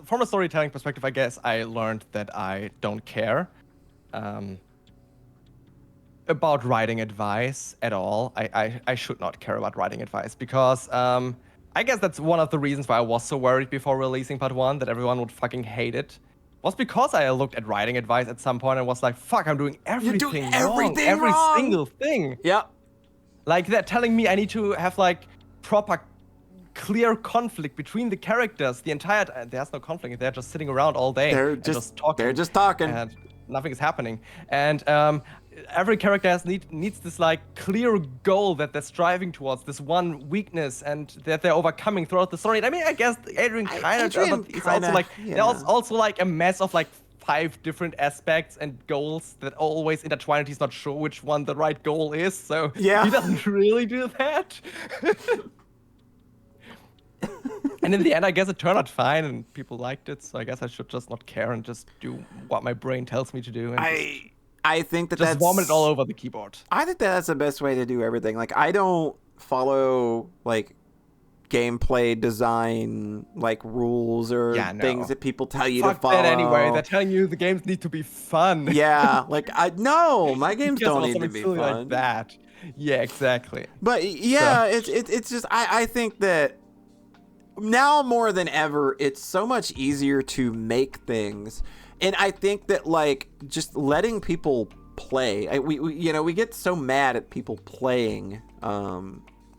from a storytelling perspective, I guess I learned that I don't care. about writing advice at all. I should not care about writing advice because I guess that's one of the reasons why I was so worried before releasing part 1 that everyone would fucking hate it. Was because I looked at writing advice at some point and was like, fuck, I'm doing everything wrong. Every single thing. Yep. Like, they're telling me I need to have, like, proper, clear conflict between the characters the entire time. There's no conflict. They're just sitting around all day. They're just talking. And nothing is happening. And every character needs this, like, clear goal that they're striving towards, this one weakness, and that they're overcoming throughout the story. I mean, I guess Adrian kind of does, but it's also, like, there's also, like, a mess of, like, 5 different aspects and goals that always intertwine, and he's not sure which one the right goal is, so he doesn't really do that. And in the end, I guess it turned out fine, and people liked it, so I guess I should just not care and just do what my brain tells me to do. And I think that's vomit it all over the keyboard. I think that's the best way to do everything. Like, I don't follow, like, gameplay design, like, rules or things that people tell you to follow. That anyway. They're telling you the games need to be fun. Yeah, like, my games don't need to be fun. Like that. Yeah, exactly. But yeah, it's just I think that now more than ever, it's so much easier to make things. And I think that, like, just letting people play, we get so mad at people playing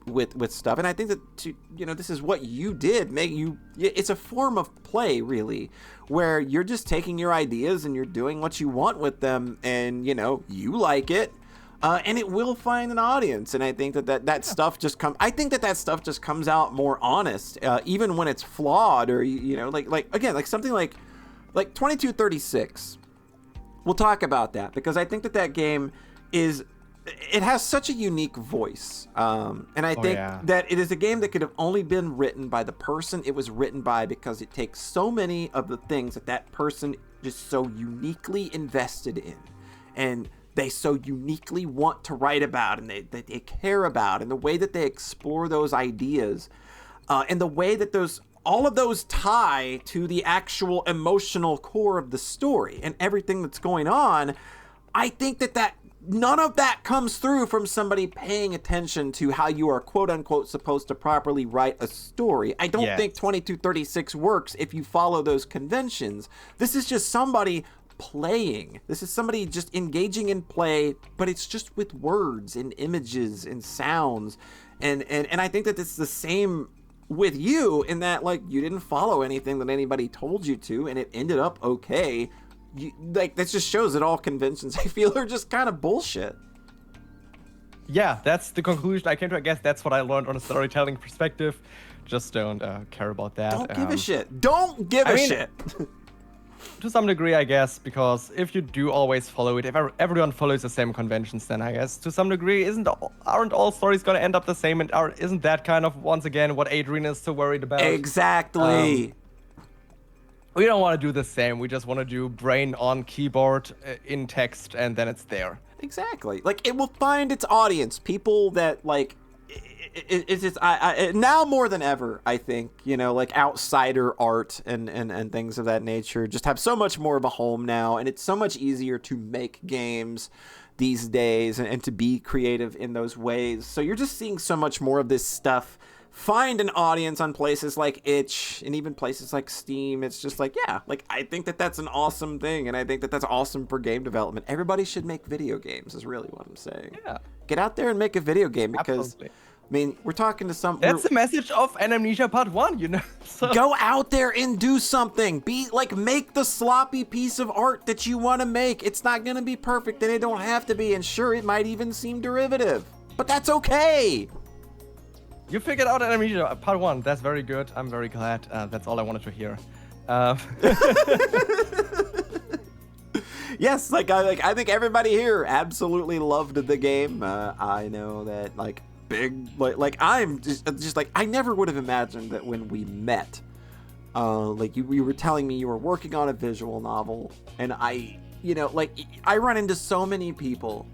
with stuff. And I think that, this is what you did. It's a form of play, really, where you're just taking your ideas and you're doing what you want with them. And, you like it. And it will find an audience. And I think that stuff just comes out more honest, even when it's flawed or, like something like 2236. We'll talk about that because I think that game it has such a unique voice. And I think that it is a game that could have only been written by the person it was written by, because it takes so many of the things that person just so uniquely invested in. And they so uniquely want to write about, and they care about, and the way that they explore those ideas, and the way that all of those tie to the actual emotional core of the story and everything that's going on. I think that none of that comes through from somebody paying attention to how you are quote unquote supposed to properly write a story. I don't think 2236 works if you follow those conventions. This is just somebody playing. This is somebody just engaging in play, but it's just with words and images and sounds. And I think that it's the same with you, in that, like, you didn't follow anything that anybody told you to, and it ended up okay. That just shows that all conventions, I feel, are just kind of bullshit. Yeah, that's the conclusion I came to. I guess that's what I learned on a storytelling perspective. Just don't care about that. Don't give a shit. Don't give a shit. To some degree, I guess, because if you do always follow it, if everyone follows the same conventions, then I guess to some degree aren't all stories going to end up the same, and isn't that kind of, once again, what Adrian is so worried about? Exactly. We don't want to do the same. We just want to do brain on keyboard in text, and then it's there. Exactly. Like, it will find its audience. People that, like, it's just now more than ever, I think, like, outsider art and things of that nature just have so much more of a home now, and it's so much easier to make games these days and to be creative in those ways. So you're just seeing so much more of this stuff find an audience on places like Itch and even places like Steam. It's just like, I think that that's an awesome thing, and I think that that's awesome for game development. Everybody should make video games is really what I'm saying. Yeah. Get out there and make a video game, because absolutely. I mean, we're talking to some... That's the message of Anamnesia Part 1, So. Go out there and do something. Make the sloppy piece of art that you want to make. It's not going to be perfect, and it don't have to be. And sure, it might even seem derivative. But that's okay. You figured out Anamnesia Part 1. That's very good. I'm very glad. That's all I wanted to hear. Yes, I think everybody here absolutely loved the game. I know that, I'm just I never would have imagined that when we met, you were telling me you were working on a visual novel, and I run into so many people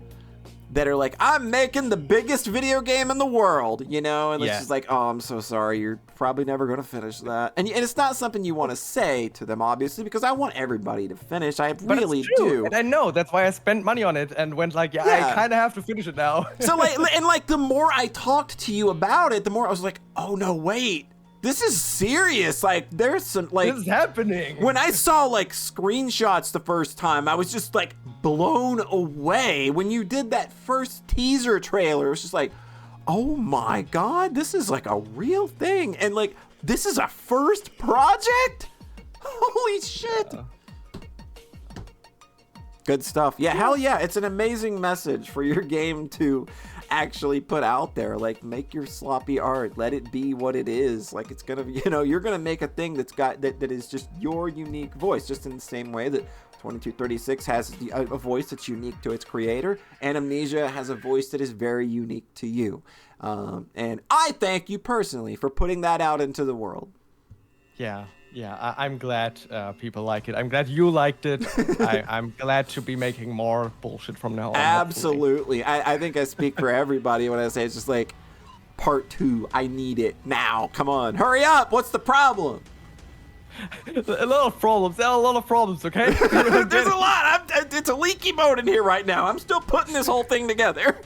that are like, I'm making the biggest video game in the world, you know? And it's just like, oh, I'm so sorry. You're probably never going to finish that. And it's not something you want to say to them, obviously, because I want everybody to finish. I really do. And I know. That's why I spent money on it and went like, I kind of have to finish it now. So, like, the more I talked to you about it, the more I was like, oh, no, wait. This is serious. Like, there's some, like... This is happening. When I saw, like, screenshots the first time, I was just, like, blown away. When you did that first teaser trailer, it was just like, oh my God, this is, like, a real thing. And, like, this is a first project? Holy shit. Good stuff. Yeah, hell yeah. It's an amazing message for your game to actually put out there. Like, make your sloppy art, let it be what it is. Like, it's gonna, you know, you're gonna make a thing that's got that is just your unique voice, just in the same way that 2236 has a voice that's unique to its creator. Anamnesia has a voice that is very unique to you, and I thank you personally for putting that out into the world. Yeah, I'm glad people like it. I'm glad you liked it. I'm glad to be making more bullshit from now on. Absolutely. I think I speak for everybody when I say it's just like, part 2, I need it now. Come on, hurry up. What's the problem? A lot of problems. There are a lot of problems, okay? There's a lot. It's a leaky boat in here right now. I'm still putting this whole thing together.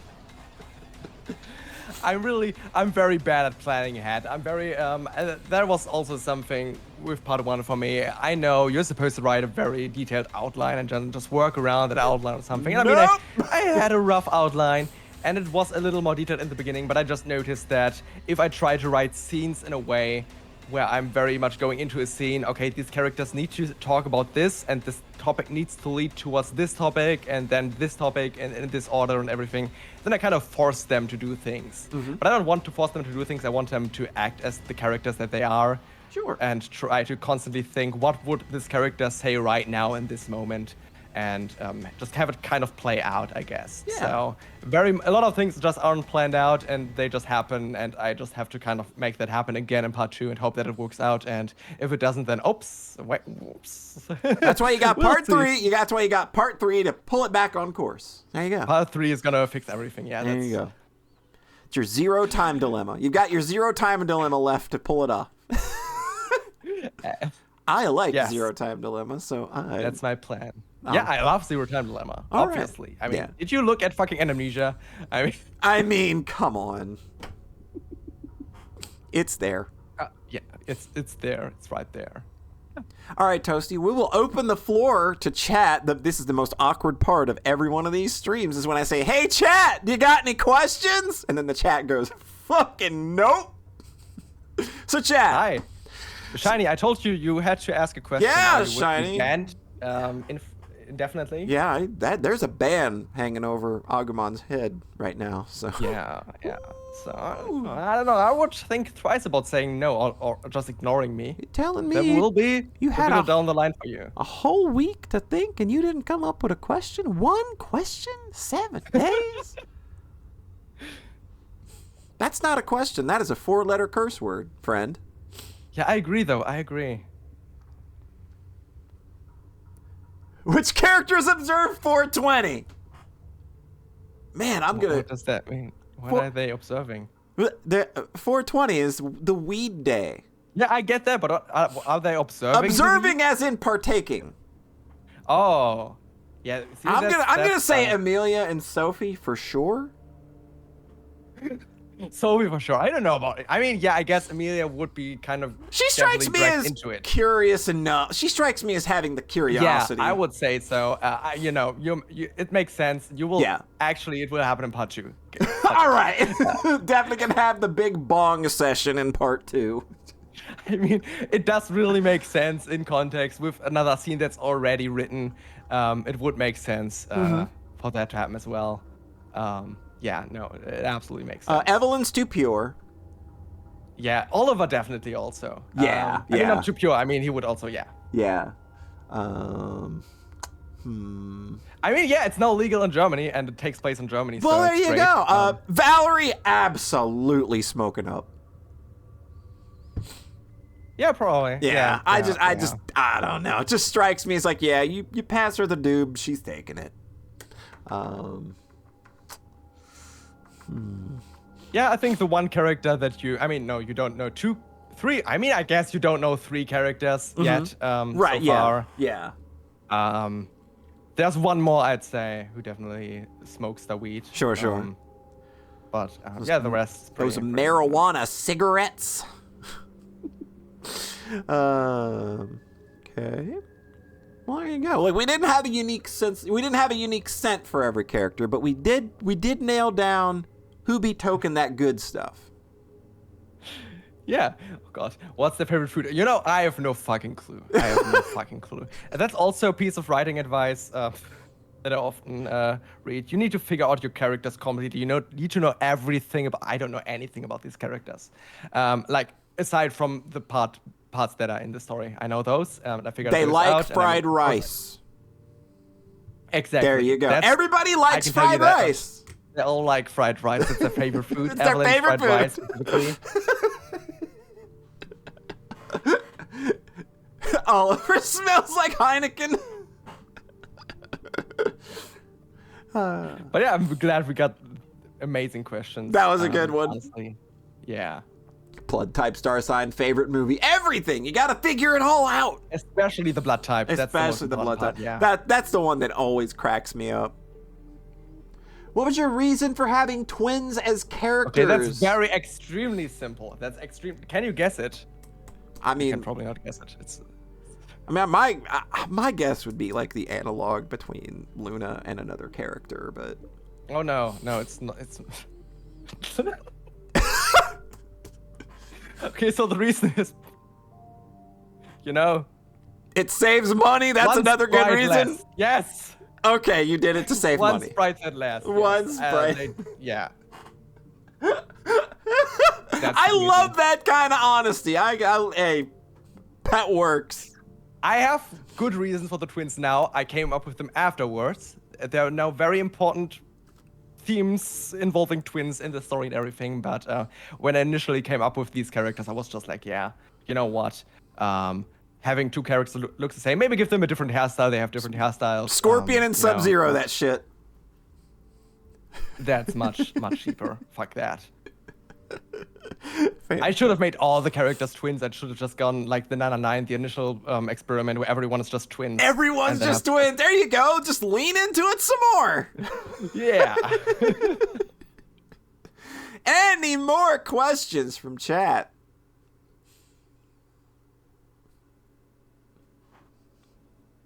I'm very bad at planning ahead. I'm very, that was also something with part 1 for me. I know you're supposed to write a very detailed outline and just work around that outline or something. And I mean, I had a rough outline and it was a little more detailed in the beginning, but I just noticed that if I try to write scenes in a way where I'm very much going into a scene, okay, these characters need to talk about this, and this topic needs to lead towards this topic, and then this topic, and in this order and everything, then I kind of force them to do things. But I don't want to force them to do things, I want them to act as the characters that they are. Sure. And try to constantly think, what would this character say right now in this moment? And just have it kind of play out, I guess. Yeah. So a lot of things just aren't planned out and they just happen, and I just have to kind of make that happen again in part 2 and hope that it works out. And if it doesn't, then whoops. That's why you got part 3. That's why you got part 3 to pull it back on course. There you go. Part 3 is gonna fix everything. Yeah. There you go. It's your 0 time dilemma. You've got your 0 time dilemma left to pull it off. I like 0 time dilemma, so that's my plan. Yeah, I love 0 time dilemma. All obviously. Right. I mean, did you look at fucking Anamnesia? I mean, come on. It's there. Yeah, it's there. It's right there. All right, Toasty, we will open the floor to chat. This is the most awkward part of every one of these streams, is when I say, hey, chat, you got any questions? And then the chat goes, fucking nope. So, chat. Hi. Shiny, I told you had to ask a question. Yeah, Shiny. And indefinitely. Yeah, there's a ban hanging over Agumon's head right now. So yeah. So I don't know. I would think twice about saying no or just ignoring me. You're telling me that will be you had down the line for you. A whole week to think, and you didn't come up with a question. 1 question, 7 days. That's not a question. That is a 4-letter curse word, friend. Yeah, I agree, though. I agree. Which characters observe 420? Man, I'm gonna... What does that mean? What are they observing? 420 is the weed day. Yeah, I get that, but are they observing? Observing as in partaking. Oh. Yeah. See, I'm gonna say Amelia and Sophie for sure. Sophie for sure. I don't know about it. I mean, yeah, I guess Amelia would be kind of. She strikes me as curious enough. She strikes me as having the curiosity. Yeah, I would say so. It makes sense. You will. Yeah. Actually, it will happen in part 2. All right. Definitely gonna have the big bong session in part 2. I mean, it does really make sense in context with another scene that's already written. It would make sense for that to happen as well. Yeah, no, it absolutely makes sense. Evelyn's too pure. Yeah, Oliver definitely also. Yeah, I mean, not too pure. I mean, he would also, yeah. Yeah. I mean, yeah, it's now legal in Germany, and it takes place in Germany. Well, so there you go. Valerie, absolutely smoking up. Yeah, probably. Yeah, I don't know. It just strikes me as like, yeah, you pass her the doob, she's taking it. Yeah, I think the one character that you don't know three. I mean, I guess you don't know 3 characters yet. Right. So far. Yeah. There's one more I'd say who definitely smokes the weed. Sure. But the rest. Those marijuana cigarettes. Okay. Well, there you go. Like we didn't have a unique sense. We didn't have a unique scent for every character, but we did nail down who be token that good stuff. Yeah. Oh God. What's their favorite food? You know, I have no fucking clue. And that's also a piece of writing advice that I often read. You need to figure out your characters completely. You need to know everything about. I don't know anything about these characters. Like aside from the parts that are in the story, I know those. I figured they those like out, fried rice. Exactly. There you go. Everybody likes fried rice. They all like fried rice. It's their favorite food. It's their favorite food. Rice, Oliver smells like Heineken. But yeah, I'm glad we got amazing questions. That was a good one. Honestly. Yeah. Blood type, star sign, favorite movie, everything. You got to figure it all out. Especially the blood type. Especially the blood type. Yeah. That's the one that always cracks me up. What was your reason for having twins as characters? Okay, that's very extremely simple. That's extreme. Can you guess it? I mean, you can probably not guess it. I mean, my guess would be like the analog between Luna and another character, but. Oh no, it's not. It's. Okay, so the reason is, it saves money. That's another good reason. Less. Yes. Okay, you did it to save money. One Sprite at last. One Sprite. Yeah. I love that kind of honesty. Hey, that works. I have good reasons for the twins now. I came up with them afterwards. There are now very important themes involving twins in the story and everything. But when I initially came up with these characters, I was just like, yeah, you know what? Having 2 characters look the same. Maybe give them a different hairstyle. They have different hairstyles. Scorpion and Sub-Zero, that shit. That's much cheaper. Fuck that. I should have made all the characters twins. I should have just gone like the Nana 9, the initial experiment where everyone is just twins. Everyone's just twins. There you go. Just lean into it some more. Yeah. Any more questions from chat?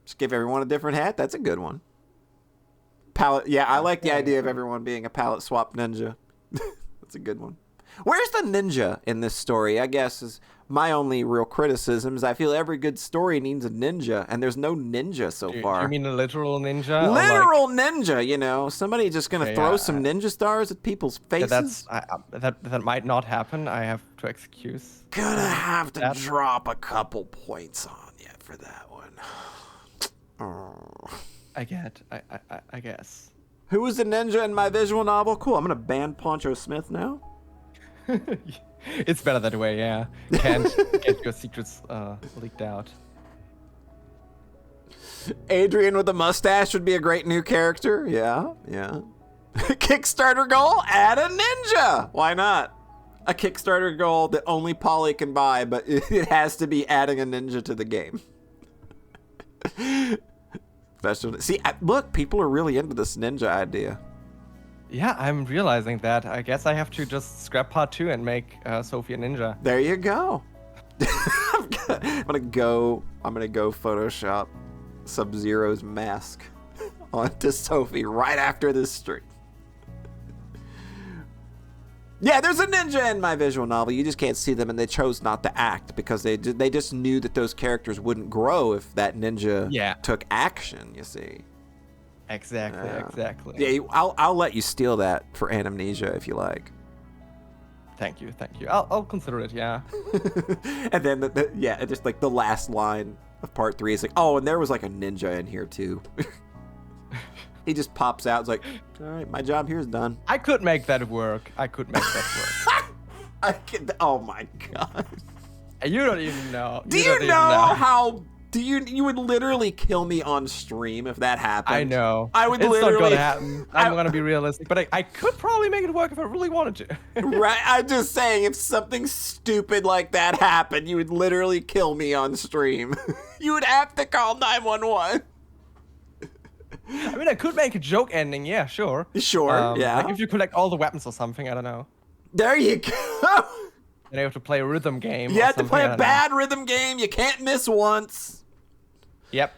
Just give everyone a different hat. That's a good one. Palette. Yeah, I like the idea of everyone being a palette swap ninja. That's a good one. Where's the ninja in this story? I guess is my only real criticism is I feel every good story needs a ninja, and there's no ninja so far. You mean a literal ninja? Literal ninja, somebody just gonna throw some ninja stars at people's faces. Yeah, that might not happen. I have to excuse. Gonna have to drop a couple points on you for that one. Oh. I guess. Who was the ninja in my visual novel? Cool. I'm gonna ban Poncho Smith now. It's better that way, yeah. Can't get your secrets leaked out. Adrian with a mustache would be a great new character. Yeah. Kickstarter goal: add a ninja. Why not? A Kickstarter goal that only Polly can buy, but it has to be adding a ninja to the game. See, look, people are really into this ninja idea. Yeah, I'm realizing that. I guess I have to just scrap part 2 and make Sophie a ninja. There you go. I'm gonna go Photoshop Sub-Zero's mask onto Sophie right after this stream. Yeah, there's a ninja in my visual novel. You just can't see them, and they chose not to act because they just knew that those characters wouldn't grow if that ninja took action. You see. Exactly. Yeah, I'll let you steal that for Anamnesia if you like. Thank you. I'll consider it. Yeah. And then just like the last line of part 3 is like, oh, and there was like a ninja in here too. He just pops out. It's like, all right, my job here is done. I could make that work. Oh my god. You don't even know. Do you know how You would literally kill me on stream if that happened. I know. I would it's literally. It's not gonna happen. I'm gonna be realistic, but I could probably make it work if I really wanted to. Right? I'm just saying, if something stupid like that happened, you would literally kill me on stream. You would have to call 911. I mean, I could make a joke ending. Yeah, sure. Sure. Yeah. Like if you collect all the weapons or something, I don't know. There you go. And you have to play a rhythm game. You have to play a bad rhythm game. You can't miss once. Yep.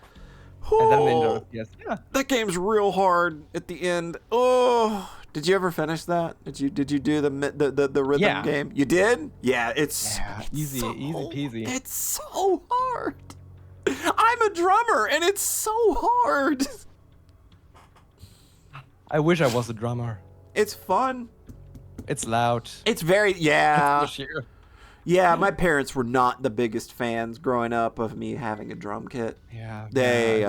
Oh, and then yes. Yeah. That game's real hard at the end. Oh, did you ever finish that? Did you do the rhythm game? You did? Yeah, it's easy so, peasy. It's so hard. I'm a drummer, and it's so hard. I wish I was a drummer. It's fun. It's loud. It's very yeah. For sure. Yeah, my parents were not the biggest fans growing up of me having a drum kit. Yeah. They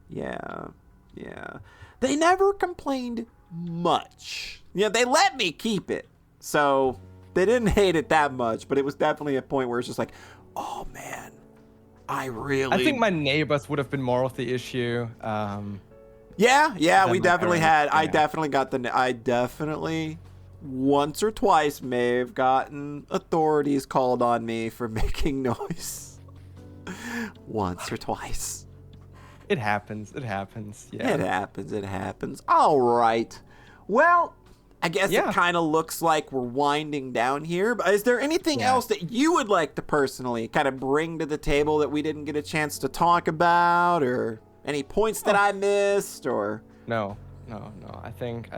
yeah. They never complained much. Yeah, they let me keep it. So they didn't hate it that much, but it was definitely a point where it's just like, oh man, I think my neighbors would have been more of the issue. Yeah, we definitely had. Yeah. I definitely once or twice may have gotten authorities called on me for making noise. Once or twice. It happens. Yeah. It happens. All right. Well, I guess it kind of looks like we're winding down here. But is there anything else that you would like to personally kind of bring to the table that we didn't get a chance to talk about, or any points that I missed, or? No. I think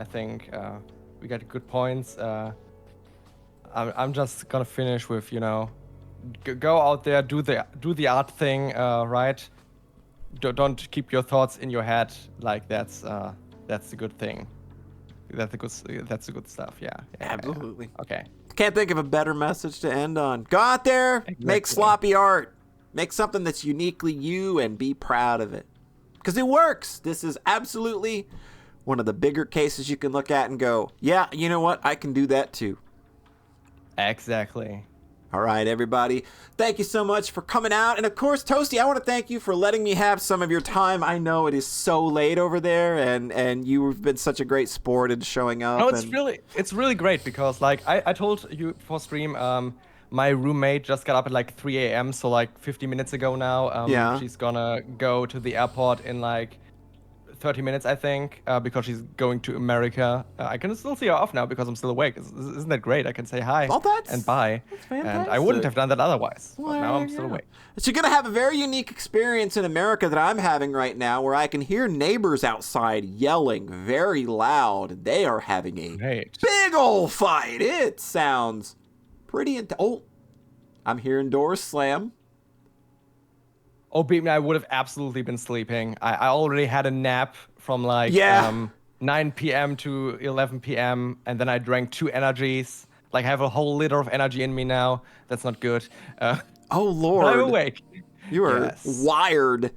we got good points. I'm just gonna finish with, go out there, do the art thing, right? Don't keep your thoughts in your head. Like that's the good thing. That's the good stuff. Yeah. Absolutely. Yeah. Okay. Can't think of a better message to end on. Go out there, exactly. Make sloppy art, make something that's uniquely you, and be proud of it. Because it works. This is absolutely one of the bigger cases you can look at and go, yeah, you know what? I can do that too. Exactly. All right, everybody. Thank you so much for coming out. And of course, Toasty, I want to thank you for letting me have some of your time. I know it is so late over there, and you've been such a great sport in showing up. No, it's really great because, like, I told you before stream, my roommate just got up at like 3 a.m. So like 50 minutes ago now. She's gonna go to the airport in like 30 minutes, I think, because she's going to America. I can still see her off now because I'm still awake. Isn't that great? I can say hi and bye. That's fantastic. And I wouldn't have done that otherwise. Well, but now I'm still awake. So you're going to have a very unique experience in America that I'm having right now, where I can hear neighbors outside yelling very loud. They are having a big old fight. It sounds pretty I'm hearing doors slam. Oh, beat me, I would have absolutely been sleeping. I already had a nap from like 9 p.m. to 11 p.m. and then I drank 2 energies. Like I have a whole liter of energy in me now. That's not good. Oh, Lord. But I'm awake. You are wired.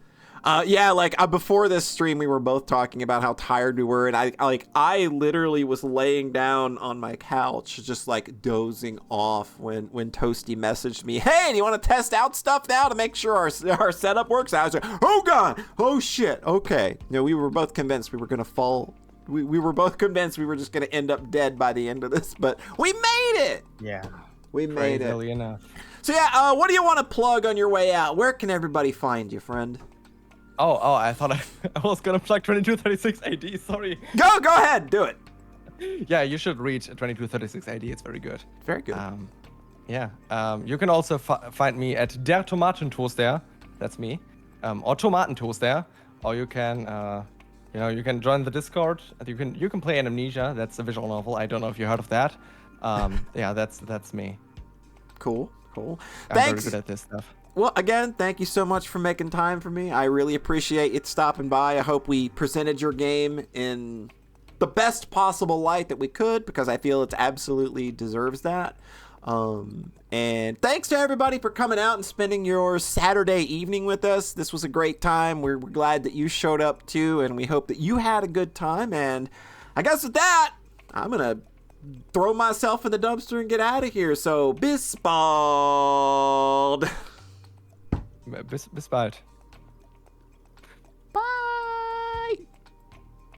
Before this stream, we were both talking about how tired we were, and I literally was laying down on my couch, just like dozing off when Toasty messaged me, "Hey, do you want to test out stuff now to make sure our setup works?" I was like, "Oh God, oh shit, okay." We were both convinced we were gonna fall. We were both convinced we were just gonna end up dead by the end of this, but we made it. Yeah, we made it. Crazily enough. So what do you want to plug on your way out? Where can everybody find you, friend? Oh, I thought I was gonna plug 2236 AD, sorry. Go ahead, do it. Yeah, you should read 2236 AD, it's very good. Very good. You can also find me at DerTomatenToaster, that's me, or TomatenToaster, or you can, you can join the Discord, you can play Anamnesia, that's a visual novel, I don't know if you heard of that. That's me. Cool. I'm Thanks. very good at this stuff. Well, again, thank you so much for making time for me. I really appreciate you stopping by. I hope we presented your game in the best possible light that we could, because I feel it absolutely deserves that. And thanks to everybody for coming out and spending your Saturday evening with us. This was a great time. We're glad that you showed up too, and we hope that you had a good time. And I guess with that, I'm going to throw myself in the dumpster and get out of here. So, bis bald. Bis bald.